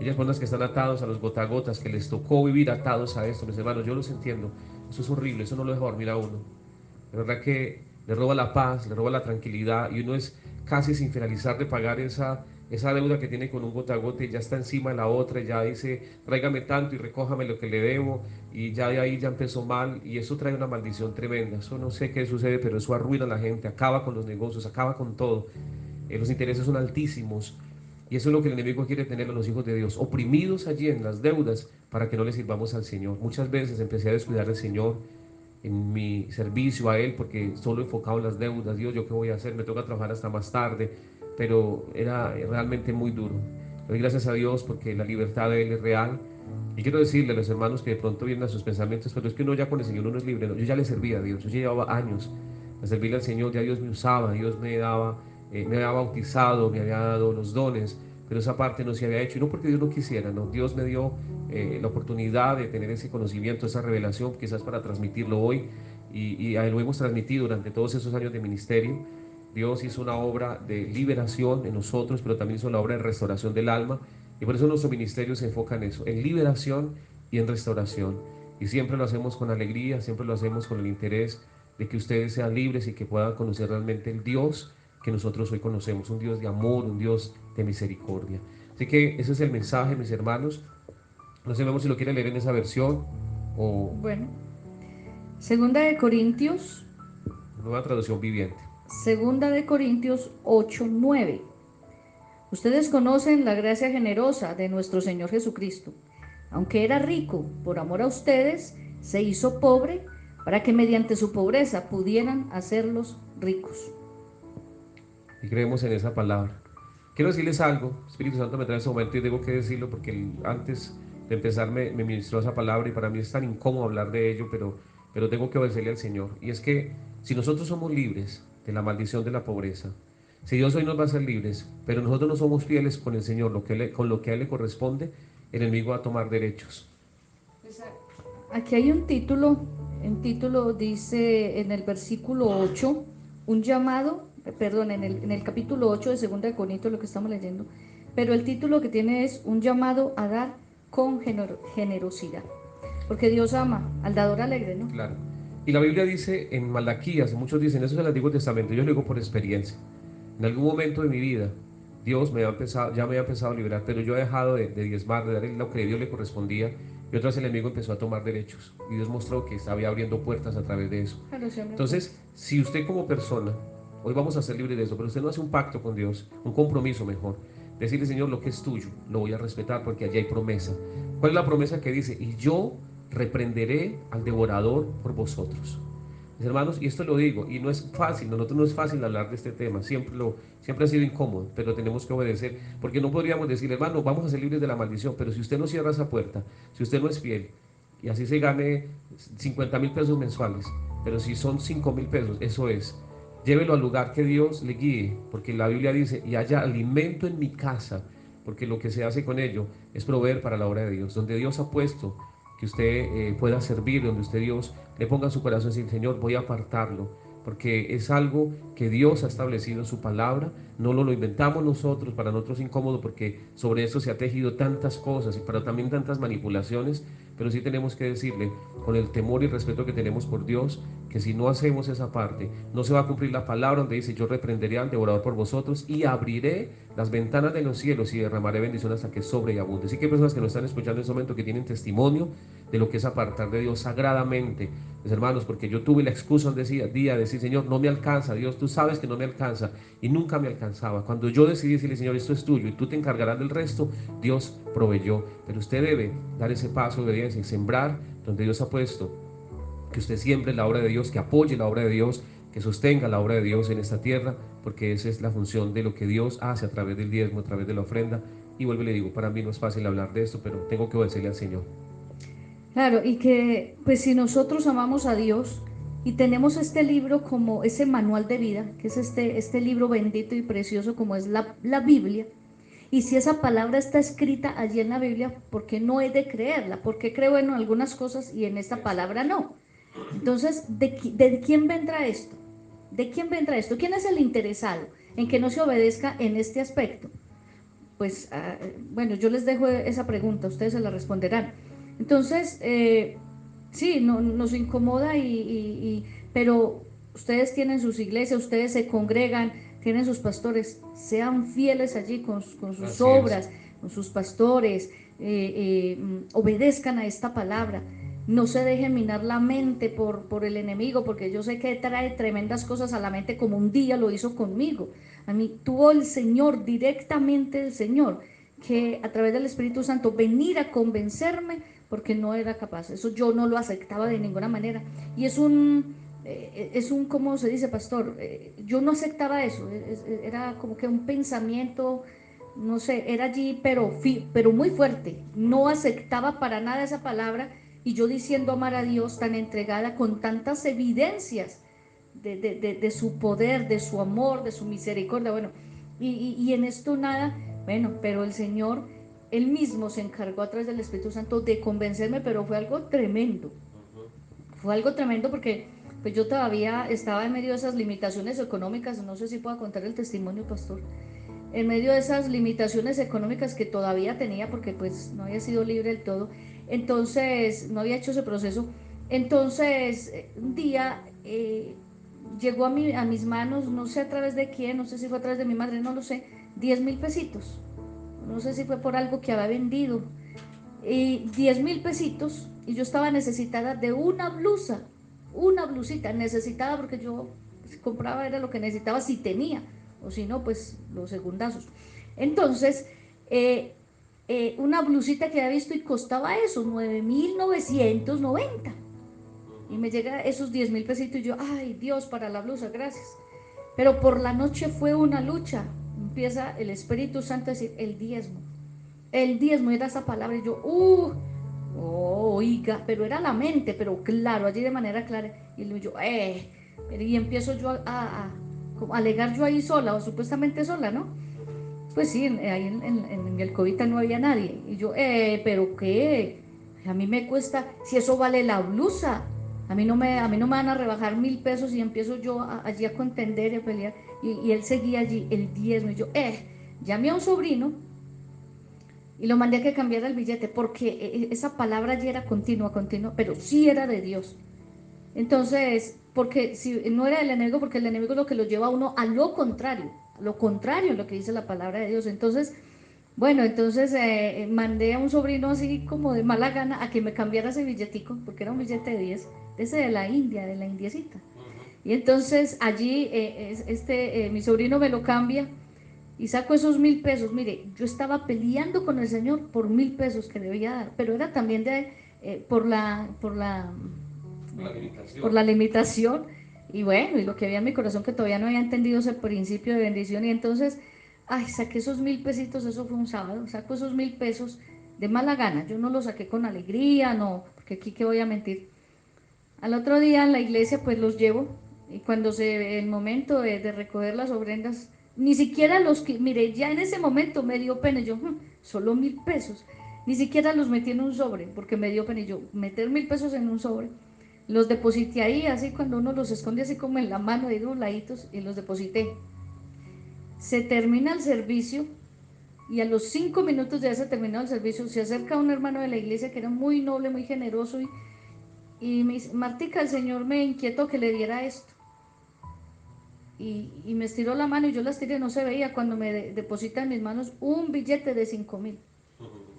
Ellas personas que están atados a los gotagotas, que les tocó vivir atados a esto, mis hermanos, yo los entiendo. Eso es horrible, eso no lo deja dormir a uno. De verdad que le roba la paz, le roba la tranquilidad, y uno es casi sin finalizar de pagar esa deuda que tiene con un gota a gota, y ya está encima de la otra, y ya dice, tráigame tanto y recójame lo que le debo, y ya de ahí ya empezó mal, y eso trae una maldición tremenda. Eso no sé qué sucede, pero eso arruina a la gente, acaba con los negocios, acaba con todo. Los intereses son altísimos, y eso es lo que el enemigo quiere tener a los hijos de Dios, oprimidos allí en las deudas, para que no le sirvamos al Señor. Muchas veces empecé a descuidar al Señor en mi servicio a Él, porque solo enfocado en las deudas. Dios, ¿yo qué voy a hacer? Me toca trabajar hasta más tarde, pero era realmente muy duro. Doy gracias a Dios porque la libertad de Él es real. Y quiero decirle a los hermanos que de pronto vienen a sus pensamientos, pero es que uno ya con el Señor uno es libre. No, yo ya le servía a Dios, yo llevaba años a servirle al Señor, ya Dios me usaba, Dios me había bautizado, me había dado los dones, pero esa parte no se había hecho, y no porque Dios no quisiera, no, Dios me dio la oportunidad de tener ese conocimiento, esa revelación, quizás para transmitirlo hoy, y lo hemos transmitido durante todos esos años de ministerio. Dios hizo una obra de liberación en nosotros, pero también hizo la obra de restauración del alma, y por eso nuestro ministerio se enfoca en eso, en liberación y en restauración. Y siempre lo hacemos con alegría, siempre lo hacemos con el interés de que ustedes sean libres y que puedan conocer realmente el Dios que nosotros hoy conocemos, un Dios de amor, un Dios de misericordia. Así que ese es el mensaje, mis hermanos. No sabemos si lo quieren leer en esa versión o Bueno, Segunda de Corintios, nueva traducción viviente. Segunda de Corintios 8, 9. Ustedes conocen la gracia generosa de nuestro Señor Jesucristo. Aunque era rico, por amor a ustedes, se hizo pobre para que mediante su pobreza pudieran hacerlos ricos. Y creemos en esa palabra. Quiero decirles algo, Espíritu Santo me trae en ese momento y tengo que decirlo porque antes de empezar me ministró esa palabra, y para mí es tan incómodo hablar de ello, pero tengo que obedecerle al Señor. Y es que si nosotros somos libres de la maldición de la pobreza, si Dios hoy nos va a hacer libres, pero nosotros no somos fieles con el Señor, con lo que a Él le corresponde, el enemigo va a tomar derechos. Aquí hay un título dice en el versículo 8, un llamado, perdón, en el capítulo 8 de 2 de Corintios, lo que estamos leyendo, pero el título que tiene es un llamado a dar con generosidad, porque Dios ama al dador alegre, ¿no? Claro. Y la Biblia dice en Malaquías, muchos dicen, eso es el Antiguo Testamento, yo lo digo por experiencia. En algún momento de mi vida, Dios ya me había empezado a liberar, pero yo he dejado de diezmar, de dar lo que a Dios le correspondía, y otra vez el enemigo empezó a tomar derechos, y Dios mostró que estaba abriendo puertas a través de eso. Entonces, si usted como persona, hoy vamos a ser libres de eso, pero usted no hace un pacto con Dios, un compromiso mejor, decirle, Señor, lo que es tuyo, lo voy a respetar porque allí hay promesa. ¿Cuál es la promesa que dice? Y yo reprenderé al devorador por vosotros. Mis hermanos, y esto lo digo, y no es fácil, nosotros no es fácil hablar de este tema, siempre ha sido incómodo, pero tenemos que obedecer, porque no podríamos decir, hermano, vamos a ser libres de la maldición, pero si usted no cierra esa puerta, si usted no es fiel, y así se gane 50,000 pesos mensuales, pero si son 5,000 pesos, eso es, llévelo al lugar que Dios le guíe, porque la Biblia dice, y haya alimento en mi casa, porque lo que se hace con ello es proveer para la obra de Dios, donde Dios ha puesto que usted pueda servir, donde usted Dios le ponga en su corazón y decir, Señor, voy a apartarlo, porque es algo que Dios ha establecido en su palabra, no lo inventamos nosotros, para nosotros incómodo, porque sobre eso se ha tejido tantas cosas y para también tantas manipulaciones, pero sí tenemos que decirle, con el temor y respeto que tenemos por Dios, que si no hacemos esa parte, no se va a cumplir la palabra donde dice, yo reprenderé al devorador por vosotros y abriré las ventanas de los cielos y derramaré bendición hasta que sobre y abunde. Así que hay personas que nos están escuchando en este momento que tienen testimonio de lo que es apartar de Dios sagradamente, mis hermanos, porque yo tuve la excusa un día de decir, Señor, no me alcanza, Dios, tú sabes que no me alcanza, y nunca me alcanzaba. Cuando yo decidí decirle, Señor, esto es tuyo y tú te encargarás del resto, Dios proveyó. Pero usted debe dar ese paso de obediencia y sembrar donde Dios ha puesto, que usted siembre la obra de Dios, que apoye la obra de Dios, que sostenga la obra de Dios en esta tierra, porque esa es la función de lo que Dios hace a través del diezmo, a través de la ofrenda. Y vuelvo y le digo, para mí no es fácil hablar de esto, pero tengo que obedecerle al Señor. Claro, y que pues si nosotros amamos a Dios y tenemos este libro como ese manual de vida, que es este libro bendito y precioso como es la Biblia, y si esa palabra está escrita allí en la Biblia, ¿por qué no he de creerla? ¿Por qué creo en algunas cosas y en esta palabra no? Entonces, ¿de quién vendrá esto? ¿De quién vendrá esto? ¿Quién es el interesado en que no se obedezca en este aspecto? Pues, bueno, yo les dejo esa pregunta, ustedes se la responderán. Entonces, sí, nos incomoda, pero ustedes tienen sus iglesias, ustedes se congregan, tienen sus pastores, sean fieles allí con sus obras, con sus pastores, obedezcan a esta palabra. No se dejen minar la mente por el enemigo, porque yo sé que trae tremendas cosas a la mente, como un día lo hizo conmigo. A mí tuvo el Señor, directamente el Señor, que a través del Espíritu Santo venir a convencerme, porque no era capaz. Eso yo no lo aceptaba de ninguna manera. Y ¿cómo se dice, pastor? Yo no aceptaba eso. Era como que un pensamiento, no sé, era allí, pero muy fuerte. No aceptaba para nada esa palabra. Y yo diciendo amar a Dios tan entregada, con tantas evidencias de su poder, de su amor, de su misericordia. Bueno, y en esto nada, bueno, pero el Señor, Él mismo se encargó a través del Espíritu Santo de convencerme, pero fue algo tremendo porque pues yo todavía estaba en medio de esas limitaciones económicas, no sé si puedo contar el testimonio, pastor, en medio de esas limitaciones económicas que todavía tenía, porque pues no había sido libre del todo, entonces no había hecho ese proceso. Entonces un día llegó a mis manos, no sé a través de quién, no sé si fue a través de mi madre, no lo sé, 10.000 pesitos, no sé si fue por algo que había vendido, y 10.000 pesitos, y yo estaba necesitada de una blusita, necesitada porque yo compraba, era lo que necesitaba si tenía, o si no, pues los segundazos. Entonces, una blusita que había visto y costaba eso, 9.990. Y me llega esos 10.000 pesitos y yo, ay Dios, para la blusa, gracias. Pero por la noche fue una lucha. Empieza el Espíritu Santo a decir, el diezmo. El diezmo era esa palabra y yo, oh, oiga, pero era la mente, pero claro, allí de manera clara. Y yo, y empiezo yo como a alegar yo ahí sola, o supuestamente sola, ¿no? Pues sí, ahí en el COVID no había nadie. Y yo, pero qué, a mí me cuesta, si eso vale la blusa, a mí no me van a rebajar 1.000 pesos, y empiezo yo allí a contender y a pelear. Y él seguía allí, el diezmo. Y yo, llamé a un sobrino y lo mandé a que cambiara el billete, porque esa palabra allí era continua, continua, pero sí era de Dios. Entonces, porque si no era el enemigo, porque el enemigo es lo que lo lleva a uno a lo contrario, lo que dice la palabra de Dios. Entonces, bueno, entonces mandé a un sobrino así como de mala gana a que me cambiara ese billetico, porque era un billete de 10, ese de la India, de la indiecita. Y entonces allí mi sobrino me lo cambia y saco esos 1.000 pesos. Mire, yo estaba peleando con el Señor por 1.000 pesos que debía dar, pero era también por la limitación, y bueno, y lo que había en mi corazón, que todavía no había entendido ese principio de bendición. Y entonces, ay, saqué esos 1.000 pesitos, eso fue un sábado, saco esos 1.000 pesos de mala gana. Yo no los saqué con alegría, no, porque aquí que voy a mentir. Al otro día en la iglesia pues los llevo, y cuando el momento de recoger las ofrendas, ni siquiera mire, ya en ese momento me dio pena. Yo, solo 1.000 pesos, ni siquiera los metí en un sobre, porque me dio pena. Y yo, meter 1.000 pesos en un sobre. Los deposité ahí, así cuando uno los esconde así como en la mano, de unos laditos, y los deposité. Se termina el servicio y a los 5 minutos de haberse terminado el servicio se acerca un hermano de la iglesia que era muy noble, muy generoso y me dice: Martica, el Señor me inquietó que le diera esto. Y me estiró la mano y yo la estiré, no se veía, cuando me deposita en mis manos un billete de 5.000.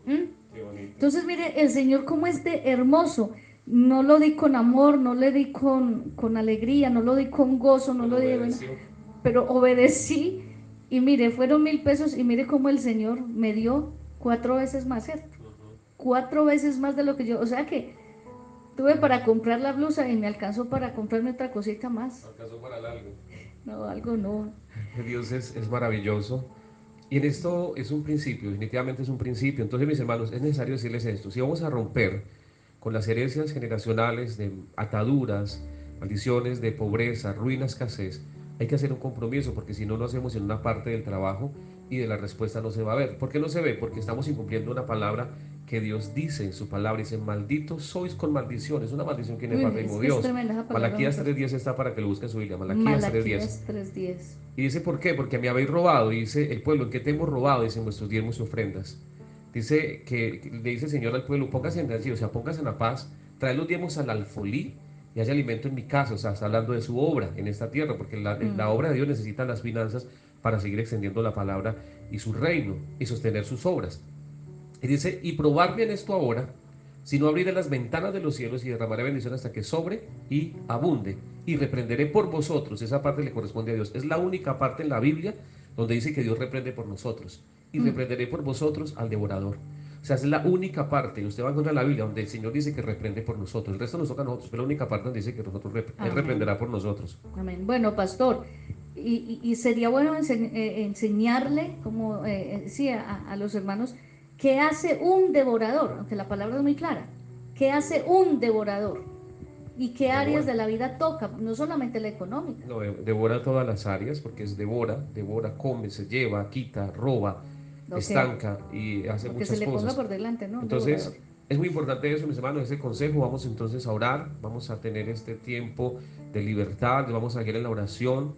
Qué bonito. Entonces mire, el Señor como es de hermoso. No lo di con amor, no le di con alegría, no lo di con gozo, no Pero lo di, bueno, obedeció. pero obedecí. Y mire, fueron 1.000 pesos y mire cómo el Señor me dio 4 veces más, ¿cierto? 4 veces más de lo que yo, o sea que tuve para comprar la blusa y me alcanzó para comprarme otra cosita más. Alcanzó para algo. No, algo no. Dios es maravilloso. Y en esto es un principio, definitivamente es un principio. Entonces, mis hermanos, es necesario decirles esto. Si vamos a romper con las herencias generacionales de ataduras, maldiciones de pobreza, ruina, escasez, hay que hacer un compromiso, porque si no, no hacemos en una parte del trabajo y de la respuesta no se va a ver. ¿Por qué no se ve? Porque estamos incumpliendo una palabra que Dios dice en su palabra. Dice: malditos sois con maldición. Es una maldición que de Uy, parte es mismo que es Dios. tremenda esa palabra, muy Malaquías fuerte. 3:10 está para que lo busquen en su Biblia. Malaquías 3:10. Malaquías 3:10. Y dice: ¿por qué? Porque me habéis robado. Y dice el pueblo: ¿en qué te hemos robado? Dicen: vuestros diezmos y ofrendas. Dice que le dice el Señor al pueblo: póngase en allí, o sea, póngase en la paz, traed los diezmos al alfolí y haya alimento en mi casa. O sea, está hablando de su obra en esta tierra, porque la obra de Dios necesita las finanzas para seguir extendiendo la palabra y su reino y sostener sus obras. Y dice: y probarme en esto ahora, si no abriré las ventanas de los cielos y derramaré bendición hasta que sobre y abunde. Y reprenderé por vosotros. Esa parte le corresponde a Dios. Es la única parte en la Biblia donde dice que Dios reprende por nosotros. Y reprenderé por vosotros al devorador. O sea, es la única parte, y usted va a encontrar en la Biblia donde el Señor dice que reprende por nosotros. El resto nos toca a nosotros, pero la única parte donde dice que Él Amén. reprenderá por nosotros. Amén. Bueno, pastor, y sería bueno enseñarle, como sí, a los hermanos, qué hace un devorador, aunque la palabra es muy clara. ¿Qué hace un devorador? ¿Y qué áreas Devora. de la vida toca? No solamente la económica. No, devora todas las áreas, porque es devora, come, se lleva, quita, roba, Ok, estanca y hace lo que se muchas le ponga cosas. por delante, ¿no? Un devorador. Entonces, es muy importante eso, mis hermanos, ese consejo. Vamos entonces a orar, vamos a tener este tiempo de libertad, vamos a ir en la oración.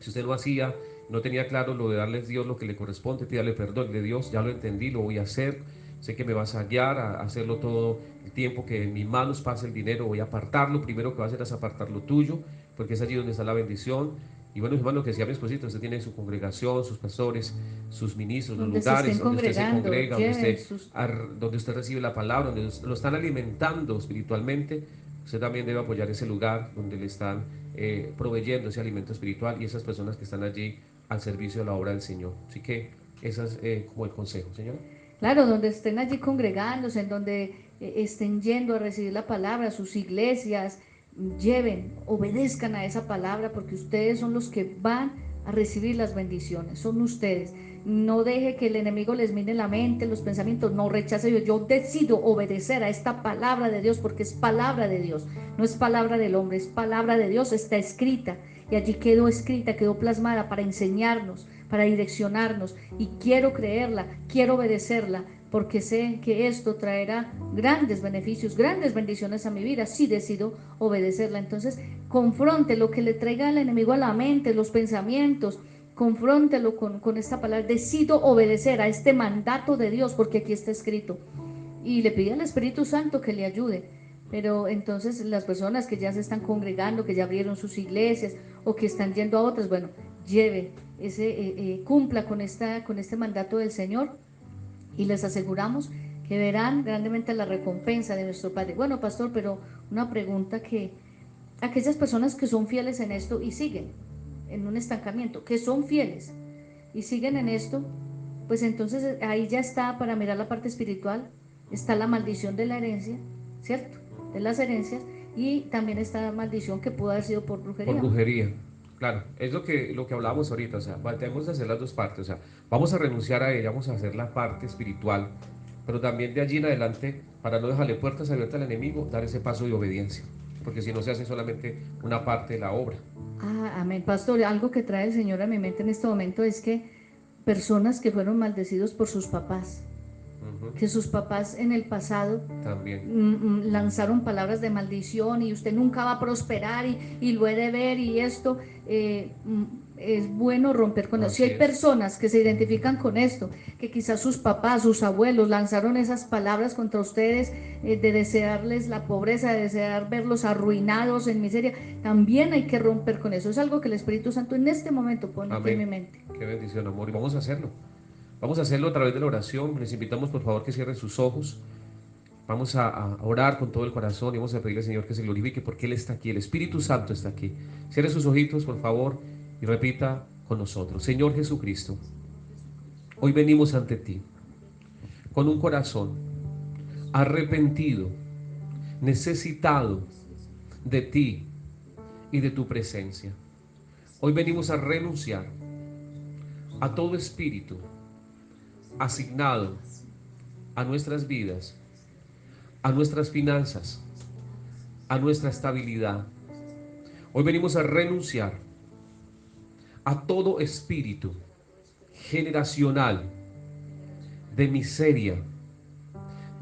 Si usted lo hacía, no tenía claro lo de darle a Dios lo que le corresponde, pídale perdón de Dios: ya lo entendí, lo voy a hacer, sé que me vas a guiar a hacerlo todo el tiempo que en mis manos pase el dinero, voy a apartarlo, primero que va a hacer es apartar lo tuyo, porque es allí donde está la bendición. Y bueno, hermano, lo que decía mi esposito: usted tiene su congregación, sus pastores, sus ministros, los Donde se lugares estén donde usted se congregando, congrega, lleven sus... donde usted recibe la palabra, donde lo están alimentando espiritualmente. Usted también debe apoyar ese lugar donde le están proveyendo ese alimento espiritual y esas personas que están allí al servicio de la obra del Señor. Así que ese es como el consejo, señora. Claro, donde estén allí congregándose, en donde estén yendo a recibir la palabra, sus iglesias, lleven, obedezcan a esa palabra, porque ustedes son los que van a recibir las bendiciones, son ustedes. No deje que el enemigo les mine la mente, los pensamientos, no rechace Dios. Yo decido obedecer a esta palabra de Dios, porque es palabra de Dios, no es palabra del hombre, es palabra de Dios, está escrita, y allí quedó escrita, quedó plasmada para enseñarnos, para direccionarnos, y quiero creerla, quiero obedecerla, porque sé que esto traerá grandes beneficios, grandes bendiciones a mi vida si decido obedecerla. Entonces, confronte lo que le traiga el enemigo a la mente, los pensamientos, confróntelo con esta palabra: decido obedecer a este mandato de Dios, porque aquí está escrito. Y le pide al Espíritu Santo que le ayude. Pero entonces las personas que ya se están congregando, que ya abrieron sus iglesias o que están yendo a otras, bueno, lleve cumpla con este mandato del Señor, y les aseguramos que verán grandemente la recompensa de nuestro Padre. Bueno, pastor, pero una pregunta: que aquellas personas que son fieles en esto y siguen en un estancamiento, que son fieles y siguen en esto, pues entonces ahí ya está, para mirar la parte espiritual, está la maldición de la herencia, ¿cierto? De las herencias, y también está la maldición que pudo haber sido por Por brujería, ¿no? brujería. Claro, es lo que hablábamos ahorita. O sea, tenemos que hacer las dos partes. O sea, vamos a renunciar a ella, vamos a hacer la parte espiritual, pero también de allí en adelante, para no dejarle puertas abiertas al enemigo, dar ese paso de obediencia, porque si no se hace solamente una parte de la obra. Amén, pastor. Algo que trae el Señor a mi mente en este momento es que personas que fueron maldecidos por sus papás, que sus papás en el pasado también lanzaron palabras de maldición y usted nunca va a prosperar y lo he de ver y esto, es bueno romper con eso. Si Así hay es. personas que se identifican con esto, que quizás sus papás, sus abuelos lanzaron esas palabras contra ustedes, de desearles la pobreza, de desear verlos arruinados en miseria, también hay que romper con eso. Es algo que el Espíritu Santo en este momento pone aquí en mi Amén. mente. Qué bendición, amor. Y vamos a hacerlo. Vamos a hacerlo a través de la oración. Les invitamos, por favor, que cierren sus ojos. Vamos a orar con todo el corazón y vamos a pedirle al Señor que se glorifique porque Él está aquí. El Espíritu Santo está aquí. Cierre sus ojitos, por favor, y repita con nosotros. Señor Jesucristo, hoy venimos ante ti con un corazón arrepentido, necesitado de ti y de tu presencia. Hoy venimos a renunciar a todo espíritu asignado a nuestras vidas, a nuestras finanzas, a nuestra estabilidad. Hoy venimos a renunciar a todo espíritu generacional de miseria,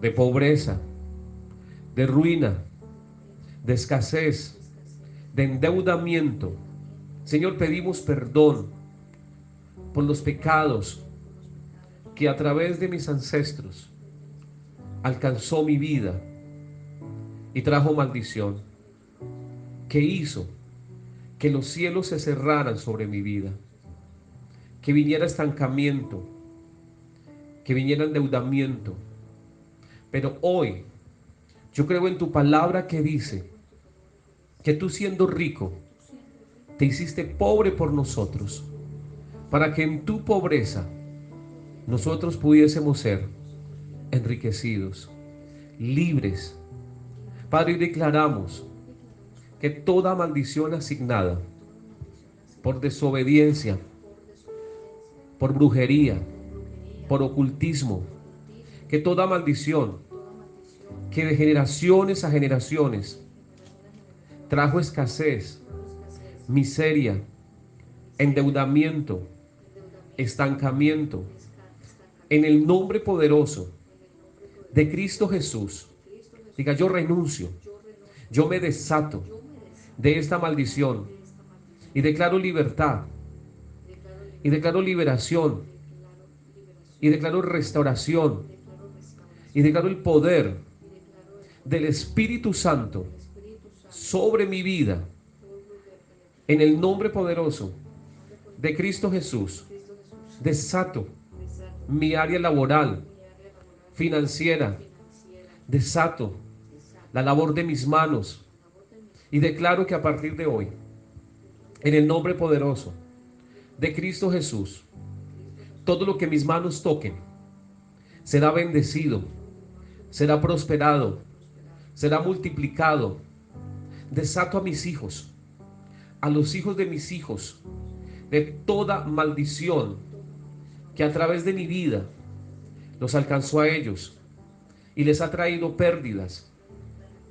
de pobreza, de ruina, de escasez, de endeudamiento. Señor, pedimos perdón por los pecados que a través de mis ancestros alcanzó mi vida y trajo maldición, que hizo que los cielos se cerraran sobre mi vida, que viniera estancamiento, que viniera endeudamiento. Pero hoy yo creo en tu palabra que dice que tú, siendo rico, te hiciste pobre por nosotros, para que en tu pobreza nosotros pudiésemos ser enriquecidos, libres. Padre, y declaramos que toda maldición asignada por desobediencia, por brujería, por ocultismo, que toda maldición que de generaciones a generaciones trajo escasez, miseria, endeudamiento, estancamiento, en el nombre poderoso de Cristo Jesús, diga: yo renuncio, yo me desato de esta maldición y declaro libertad, y declaro liberación, y declaro restauración, y declaro el poder del Espíritu Santo sobre mi vida, en el nombre poderoso de Cristo Jesús. Desato mi área laboral, financiera, desato la labor de mis manos, y declaro que a partir de hoy, en el nombre poderoso de Cristo Jesús, todo lo que mis manos toquen será bendecido, será prosperado, será multiplicado. Desato a mis hijos, a los hijos de mis hijos, de toda maldición que a través de mi vida los alcanzó a ellos y les ha traído pérdidas,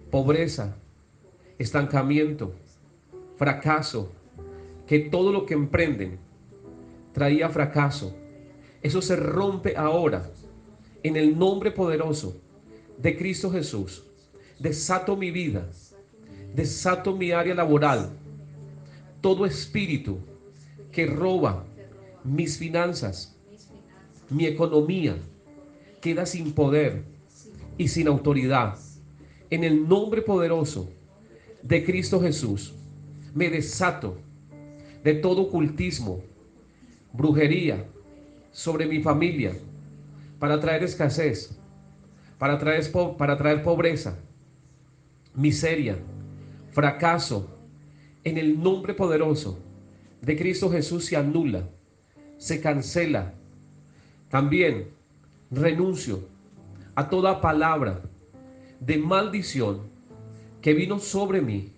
pobreza, estancamiento, fracaso, que todo lo que emprenden traía fracaso. Eso se rompe ahora en el nombre poderoso de Cristo Jesús. Desato mi vida, desato mi área laboral. Todo espíritu que roba mis finanzas, mi economía, queda sin poder y sin autoridad. En el nombre poderoso de Cristo Jesús, me desato de todo ocultismo, brujería sobre mi familia, para traer escasez, para traer pobreza, miseria, fracaso. En el nombre poderoso de Cristo Jesús se anula, se cancela. También renuncio a toda palabra de maldición que vino sobre mí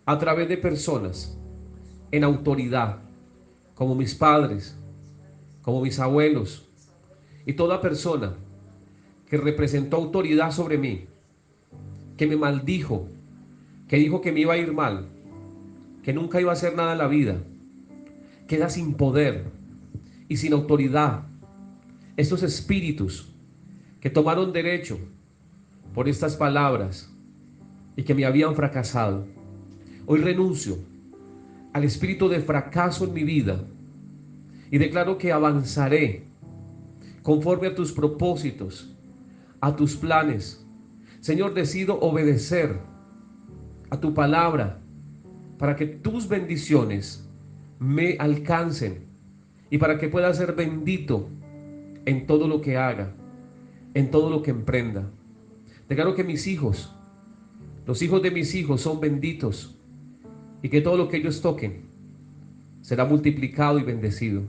a través de personas en autoridad, como mis padres, como mis abuelos, y toda persona que representó autoridad sobre mí, que me maldijo, que dijo que me iba a ir mal, que nunca iba a hacer nada en la vida, queda sin poder y sin autoridad. Estos espíritus que tomaron derecho por estas palabras y que me habían fracasado. Hoy renuncio al espíritu de fracaso en mi vida y declaro que avanzaré conforme a tus propósitos, a tus planes. Señor, decido obedecer a tu palabra para que tus bendiciones me alcancen y para que pueda ser bendito en todo lo que haga, en todo lo que emprenda. Declaro que mis hijos, los hijos de mis hijos son benditos y que todo lo que ellos toquen será multiplicado y bendecido.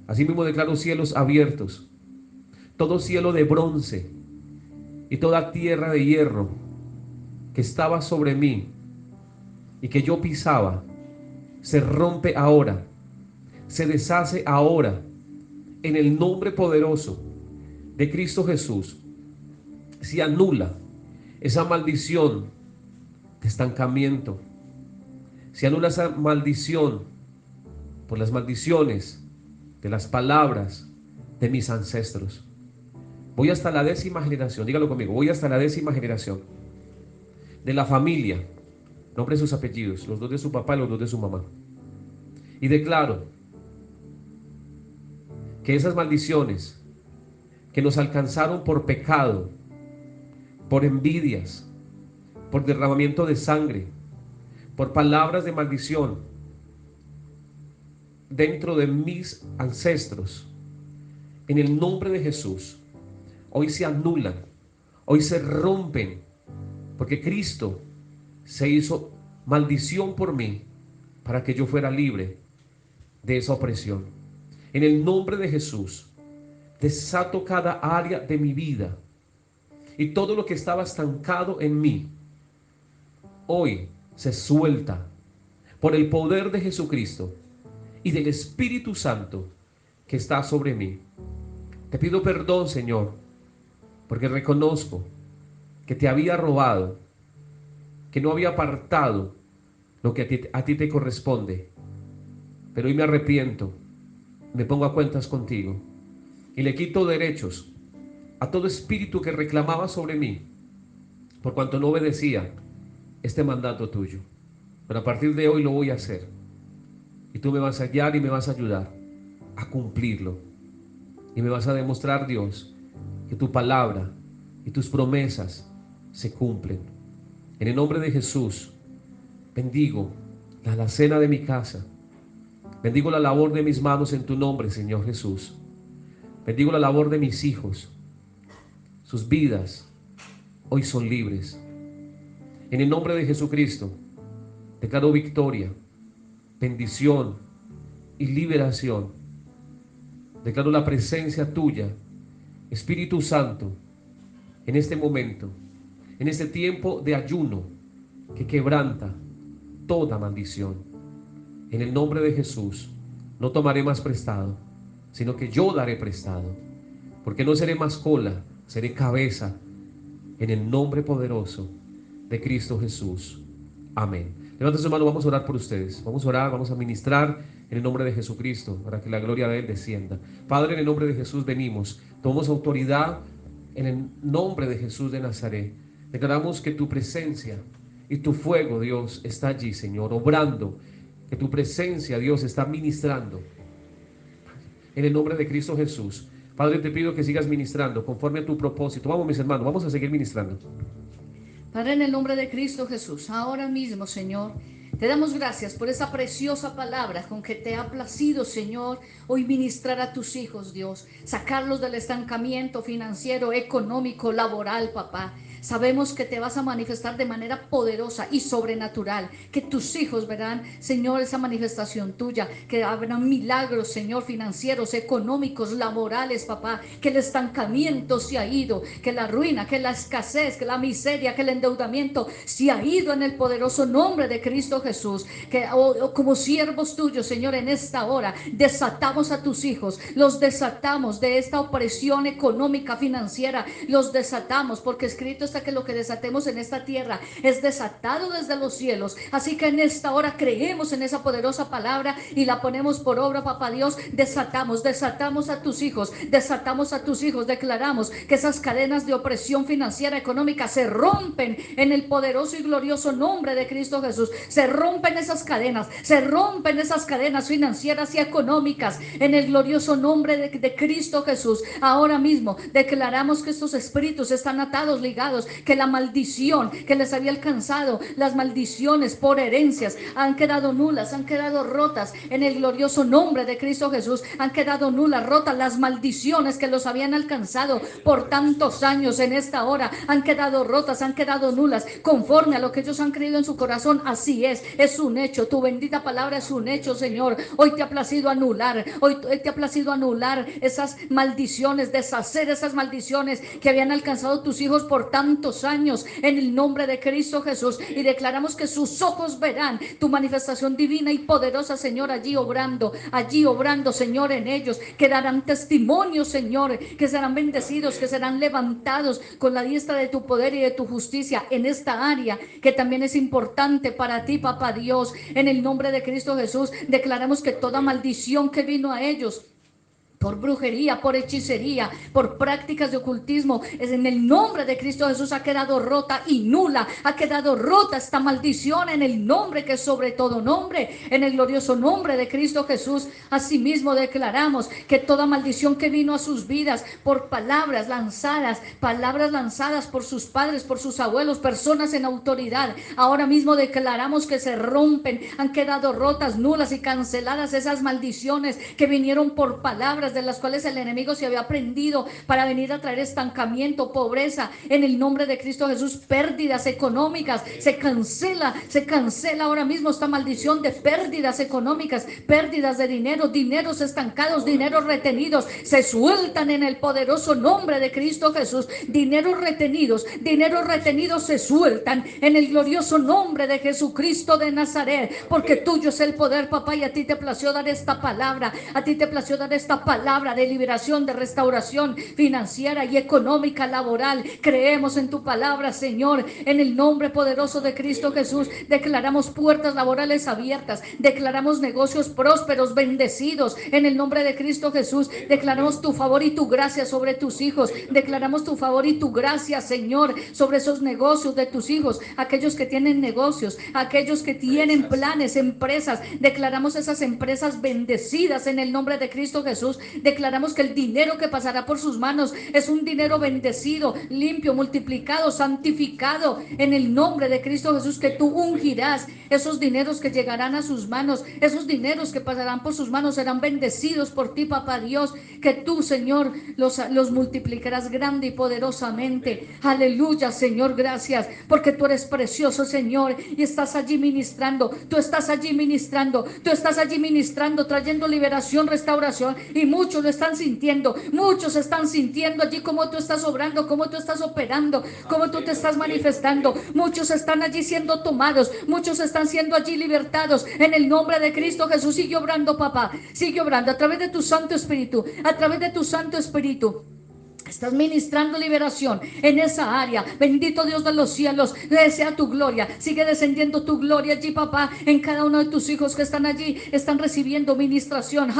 Asimismo declaro cielos abiertos, todo cielo de bronce y toda tierra de hierro que estaba sobre mí y que yo pisaba, se rompe ahora, se deshace ahora, en el nombre poderoso de Cristo Jesús. Se anula esa maldición de estancamiento, se anula esa maldición por las maldiciones de las palabras de mis ancestros. Voy hasta la 10ª generación, dígalo conmigo, voy hasta la 10ª generación de la familia, nombre de sus apellidos, los 2 de su papá y los 2 de su mamá. Y declaro que esas maldiciones que nos alcanzaron por pecado, por envidias, por derramamiento de sangre, por palabras de maldición dentro de mis ancestros, en el nombre de Jesús, hoy se anulan, hoy se rompen, porque Cristo se hizo maldición por mí para que yo fuera libre de esa opresión. En el nombre de Jesús, desato cada área de mi vida y todo lo que estaba estancado en mí, hoy se suelta por el poder de Jesucristo y del Espíritu Santo que está sobre mí. Te pido perdón, Señor, porque reconozco que te había robado, que no había apartado lo que a ti te corresponde. Pero hoy me arrepiento, me pongo a cuentas contigo y le quito derechos a todo espíritu que reclamaba sobre mí por cuanto no obedecía este mandato tuyo. Pero a partir de hoy lo voy a hacer y tú me vas a guiar y me vas a ayudar a cumplirlo y me vas a demostrar, Dios, que tu palabra y tus promesas se cumplen. En el nombre de Jesús bendigo la alacena de mi casa, bendigo la labor de mis manos en tu nombre, Señor Jesús. Bendigo la labor de mis hijos, sus vidas hoy son libres. En el nombre de Jesucristo declaro victoria, bendición y liberación. Declaro la presencia tuya, Espíritu Santo, en este momento, en este tiempo de ayuno que quebranta toda maldición. En el nombre de Jesús no tomaré más prestado, sino que yo daré prestado, porque no seré más cola, seré cabeza, en el nombre poderoso de Cristo Jesús. Amén. Levanten su mano, vamos a orar por ustedes. Vamos a orar, vamos a ministrar en el nombre de Jesucristo, para que la gloria de Él descienda. Padre, en el nombre de Jesús venimos, tomamos autoridad en el nombre de Jesús de Nazaret. Declaramos que tu presencia y tu fuego, Dios, está allí, Señor, obrando, que tu presencia, Dios, está ministrando en el nombre de Cristo Jesús. Padre, te pido que sigas ministrando conforme a tu propósito. Vamos, mis hermanos, vamos a seguir ministrando. Padre, en el nombre de Cristo Jesús, ahora mismo, Señor, te damos gracias por esa preciosa palabra con que te ha placido, Señor, hoy ministrar a tus hijos, Dios, sacarlos del estancamiento financiero, económico, laboral, papá. Sabemos que te vas a manifestar de manera poderosa y sobrenatural, que tus hijos verán, Señor, esa manifestación tuya, que habrán milagros, Señor, financieros, económicos, laborales, papá, que el estancamiento se ha ido, que la ruina, que la escasez, que la miseria, que el endeudamiento se ha ido en el poderoso nombre de Cristo Jesús, que como siervos tuyos, Señor, en esta hora desatamos a tus hijos, los desatamos de esta opresión económica, financiera, los desatamos, porque escrito está que lo que desatemos en esta tierra es desatado desde los cielos. Así que en esta hora creemos en esa poderosa palabra y la ponemos por obra, papá Dios. Desatamos a tus hijos, declaramos que esas cadenas de opresión financiera, económica, se rompen en el poderoso y glorioso nombre de Cristo Jesús. Se rompen esas cadenas financieras y económicas en el glorioso nombre de Cristo Jesús. Ahora mismo declaramos que estos espíritus están atados, ligados, que la maldición que les había alcanzado, las maldiciones por herencias, han quedado nulas, han quedado rotas en el glorioso nombre de Cristo Jesús. Han quedado nulas, rotas las maldiciones que los habían alcanzado por tantos años. En esta hora han quedado rotas, han quedado nulas, conforme a lo que ellos han creído en su corazón. Así es un hecho. Tu bendita palabra es un hecho, Señor. Hoy te ha placido anular, esas maldiciones, deshacer esas maldiciones que habían alcanzado tus hijos por tantos años, en el nombre de Cristo Jesús. Y declaramos que sus ojos verán tu manifestación divina y poderosa, Señor, allí obrando, Señor, en ellos, que darán testimonio, Señor, que serán bendecidos, que serán levantados con la diestra de tu poder y de tu justicia en esta área que también es importante para ti, papá Dios. En el nombre de Cristo Jesús declaramos que toda maldición que vino a ellos por brujería, por hechicería, por prácticas de ocultismo, es en el nombre de Cristo Jesús, ha quedado rota y nula, ha quedado rota esta maldición en el nombre que es sobre todo nombre, en el glorioso nombre de Cristo Jesús. Asimismo declaramos que toda maldición que vino a sus vidas por palabras lanzadas por sus padres, por sus abuelos, personas en autoridad, ahora mismo declaramos que se rompen, han quedado rotas, nulas y canceladas esas maldiciones que vinieron por palabras de las cuales el enemigo se había aprendido para venir a traer estancamiento, pobreza. En el nombre de Cristo Jesús, pérdidas económicas, se cancela ahora mismo esta maldición de pérdidas económicas, pérdidas de dinero, dineros estancados, dineros retenidos, se sueltan en el poderoso nombre de Cristo Jesús. Dineros retenidos se sueltan en el glorioso nombre de Jesucristo de Nazaret, porque tuyo es el poder, papá, y a ti te plació dar esta palabra, palabra de liberación, de restauración financiera y económica, laboral. Creemos en tu palabra, Señor, en el nombre poderoso de Cristo Jesús. Declaramos puertas laborales abiertas, declaramos negocios prósperos, bendecidos en el nombre de Cristo Jesús. Declaramos tu favor y tu gracia sobre tus hijos, declaramos tu favor y tu gracia, Señor, sobre esos negocios de tus hijos, aquellos que tienen negocios, aquellos que tienen planes, empresas. Declaramos esas empresas bendecidas en el nombre de Cristo Jesús. Declaramos que el dinero que pasará por sus manos es un dinero bendecido, limpio, multiplicado, santificado en el nombre de Cristo Jesús, que tú ungirás esos dineros que llegarán a sus manos, esos dineros que pasarán por sus manos serán bendecidos por ti, papá Dios, que tú, Señor, los multiplicarás grande y poderosamente. Aleluya, Señor, gracias, porque tú eres precioso, Señor, y estás allí ministrando, tú estás allí ministrando, trayendo liberación, restauración, y muchos lo están sintiendo, muchos están sintiendo allí cómo tú estás obrando, cómo tú estás operando, cómo tú te estás manifestando. Muchos están allí siendo tomados, muchos están siendo allí libertados en el nombre de Cristo Jesús. Sigue obrando, papá, sigue obrando a través de tu Santo Espíritu, Estás ministrando liberación en esa área. Bendito Dios de los cielos, desea tu gloria. Sigue descendiendo tu gloria allí, papá, en cada uno de tus hijos que están allí. Están recibiendo ministración.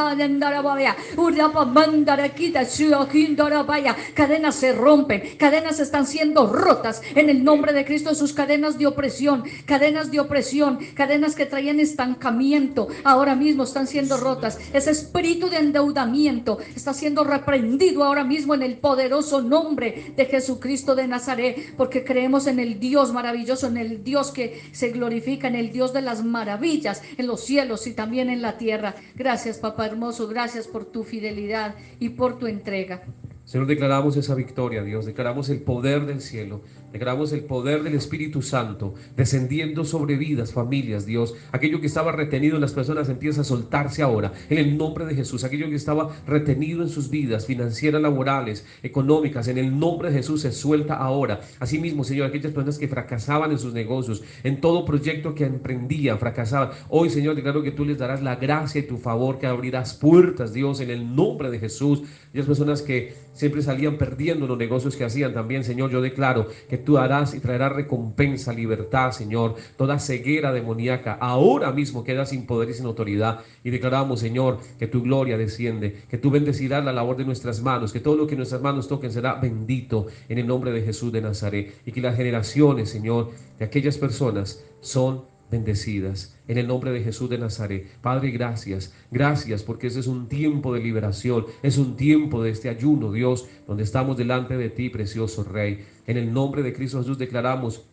Cadenas se rompen, cadenas están siendo rotas en el nombre de Cristo. Sus cadenas de opresión, cadenas que traían estancamiento, ahora mismo están siendo rotas. Ese espíritu de endeudamiento está siendo reprendido ahora mismo en el poderoso nombre de Jesucristo de Nazaret, porque creemos en el Dios maravilloso, en el Dios que se glorifica, en el Dios de las maravillas en los cielos y también en la tierra. Gracias, papá hermoso, gracias por tu fidelidad y por tu entrega. Señor, declaramos esa victoria, Dios, declaramos el poder del cielo, declaramos el poder del Espíritu Santo descendiendo sobre vidas, familias, Dios. Aquello que estaba retenido en las personas empieza a soltarse ahora, en el nombre de Jesús. Aquello que estaba retenido en sus vidas, financieras, laborales, económicas, en el nombre de Jesús se suelta ahora. Asimismo, Señor, aquellas personas que fracasaban en sus negocios, en todo proyecto que emprendían, fracasaban. Hoy, Señor, declaro que tú les darás la gracia y tu favor, que abrirás puertas, Dios, en el nombre de Jesús. Y las personas que siempre salían perdiendo los negocios que hacían también, Señor, yo declaro que que tú harás y traerás recompensa, libertad, Señor. Toda ceguera demoníaca ahora mismo queda sin poder y sin autoridad. Y declaramos, Señor, que tu gloria desciende, que tú bendecirás la labor de nuestras manos, que todo lo que nuestras manos toquen será bendito en el nombre de Jesús de Nazaret. Y que las generaciones, Señor, de aquellas personas son bendecidas en el nombre de Jesús de Nazaret. Padre, gracias, gracias, porque ese es un tiempo de liberación, es un tiempo de este ayuno, Dios, donde estamos delante de ti, precioso Rey. En el nombre de Cristo Jesús declaramos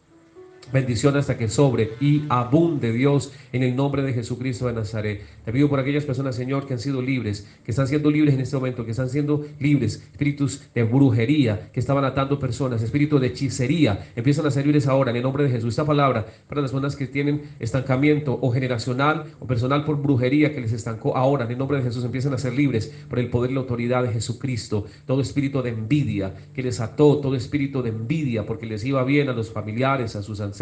bendición hasta que sobre y abunde, Dios, en el nombre de Jesucristo de Nazaret. Te pido por aquellas personas, Señor, que han sido libres, que están siendo libres en este momento, que están siendo libres, espíritus de brujería, que estaban atando personas, espíritus de hechicería, empiezan a ser libres ahora en el nombre de Jesús. Esta palabra para las personas que tienen estancamiento o generacional o personal por brujería que les estancó, ahora en el nombre de Jesús empiezan a ser libres por el poder y la autoridad de Jesucristo. Todo espíritu de envidia que les ató, todo espíritu de envidia porque les iba bien a los familiares, a sus ancestros,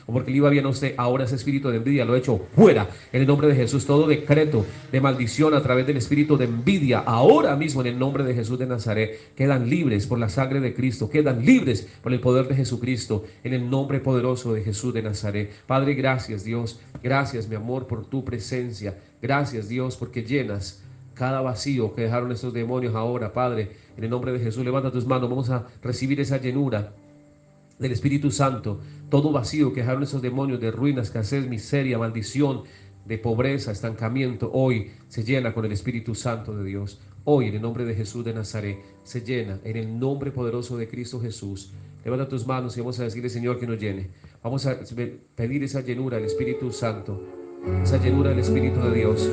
o porque le iba bien a usted, ahora ese espíritu de envidia lo he hecho fuera en el nombre de Jesús. Todo decreto de maldición a través del espíritu de envidia, ahora mismo en el nombre de Jesús de Nazaret, quedan libres por la sangre de Cristo, quedan libres por el poder de Jesucristo, en el nombre poderoso de Jesús de Nazaret. Padre, gracias, Dios, gracias, mi amor, por tu presencia. Gracias, Dios, porque llenas cada vacío que dejaron estos demonios ahora, Padre, en el nombre de Jesús. Levanta tus manos, vamos a recibir esa llenura del Espíritu Santo. Todo vacío que dejaron esos demonios de ruina, escasez, miseria, maldición, de pobreza, estancamiento, hoy se llena con el Espíritu Santo de Dios. Hoy, en el nombre de Jesús de Nazaret, se llena en el nombre poderoso de Cristo Jesús. Levanta tus manos y vamos a decirle, Señor, que nos llene. Vamos a pedir esa llenura del Espíritu Santo, esa llenura del Espíritu de Dios,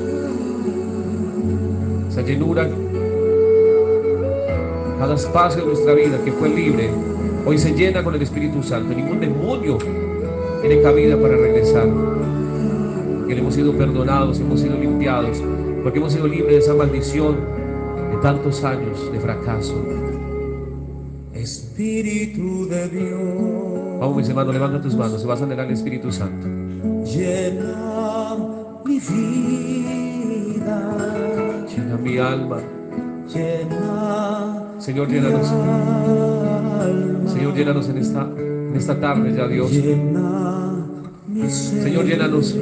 esa llenura. Cada espacio de nuestra vida que fue libre hoy se llena con el Espíritu Santo. Ningún demonio tiene cabida para regresar, porque hemos sido perdonados, hemos sido limpiados, porque hemos sido libres de esa maldición de tantos años de fracaso. Espíritu de Dios, vamos, mis hermanos, levanta tus manos, se va a sanar el Espíritu Santo. llena mi vida, llena mi alma, llena Señor, llénanos. Señor, llénanos en esta tarde ya, Dios. Señor, llénanos.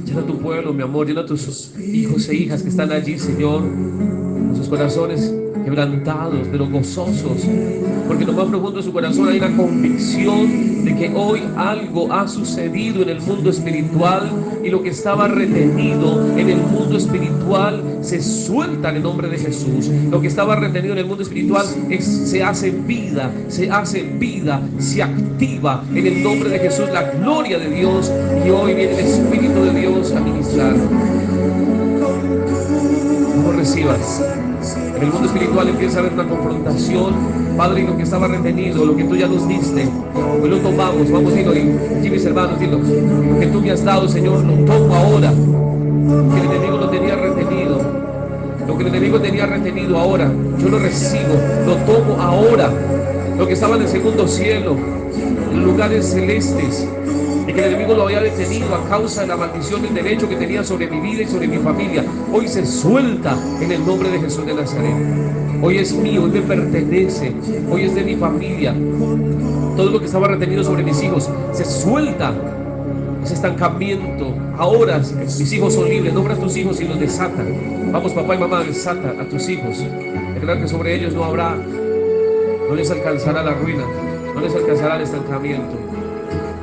Llena tu pueblo, mi amor. Llena a tus hijos e hijas que están allí, Señor, con sus corazones quebrantados, pero gozosos, porque en lo más profundo de su corazón hay una convicción de que hoy algo ha sucedido en el mundo espiritual, y lo que estaba retenido en el mundo espiritual se suelta en el nombre de Jesús. Lo que estaba retenido en el mundo espiritual se hace vida, se activa en el nombre de Jesús, la gloria de Dios, y hoy viene el Espíritu de Dios a ministrar. No recibas. En el mundo espiritual empieza a haber una confrontación, Padre, y lo que estaba retenido, lo que tú ya nos diste, hoy lo tomamos. Vamos, dilo, y mis hermanos, dilo. Lo que tú me has dado, Señor, lo tomo ahora. Que el enemigo lo tenía retenido, lo que el enemigo tenía retenido ahora, yo lo recibo, lo tomo ahora. Lo que estaba en el segundo cielo, en lugares celestes, y que el enemigo lo había detenido a causa de la maldición del derecho que tenía sobre mi vida y sobre mi familia, hoy se suelta en el nombre de Jesús de Nazaret. Hoy es mío, hoy me pertenece, hoy es de mi familia. Todo lo que estaba retenido sobre mis hijos se suelta. Ese estancamiento, ahora mis hijos son libres. Nombra a tus hijos y los desatan. Vamos, papá y mamá, desata a tus hijos. Declara que sobre ellos no les alcanzará la ruina, no les alcanzará el estancamiento,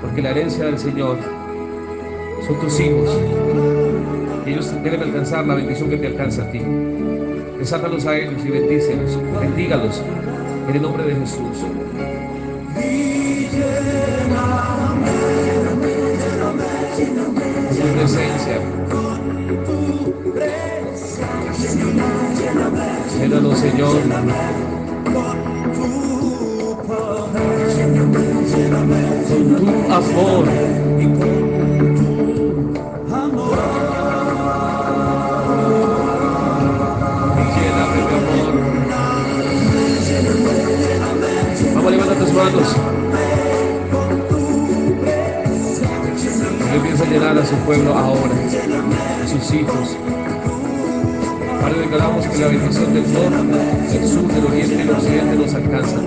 porque la herencia del Señor son tus hijos, y ellos deben alcanzar la bendición que te alcanza a ti. Desátalos a ellos y bendícelos, bendígalos en el nombre de Jesús. Tu presencia, llénanos, Señor, con tu amor. Lléname, mi amor. Vamos, levanta tus manos. Él empieza a llenar a su pueblo ahora, a sus hijos. Padre, declaramos que la bendición del norte, del sur, del oriente y del occidente nos alcanza.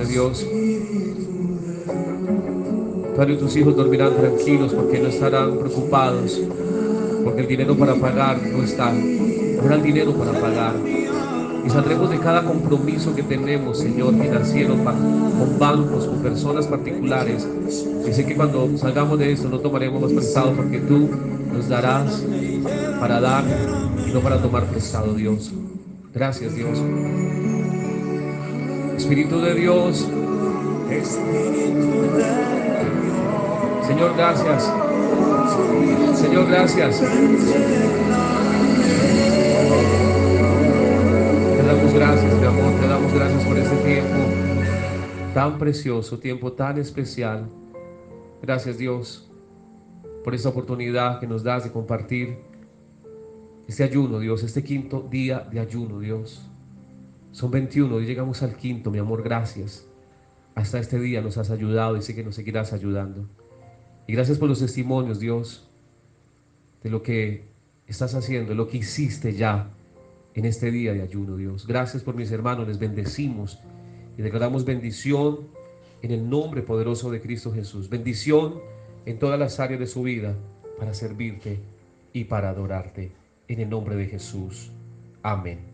Dios. Padre, tus hijos dormirán tranquilos porque no estarán preocupados, porque el dinero para pagar no está. No habrá el dinero para pagar. Y saldremos de cada compromiso que tenemos, Señor, financiero, con bancos, con personas particulares. Y sé que cuando salgamos de esto no tomaremos más prestado, porque tú nos darás para dar y no para tomar prestado, Dios. Gracias, Dios. Espíritu de Dios. Señor, gracias. Señor, gracias. Te damos gracias, mi amor. Te damos gracias por este tiempo tan precioso, tiempo tan especial. Gracias, Dios, por esta oportunidad que nos das de compartir este ayuno, Dios, este quinto día de ayuno, Dios. Son 21 y llegamos al quinto, mi amor, gracias. Hasta este día nos has ayudado y sé que nos seguirás ayudando. Y gracias por los testimonios, Dios, de lo que estás haciendo, lo que hiciste ya en este día de ayuno, Dios. Gracias por mis hermanos, les bendecimos y declaramos bendición en el nombre poderoso de Cristo Jesús. Bendición en todas las áreas de su vida para servirte y para adorarte. En el nombre de Jesús. Amén.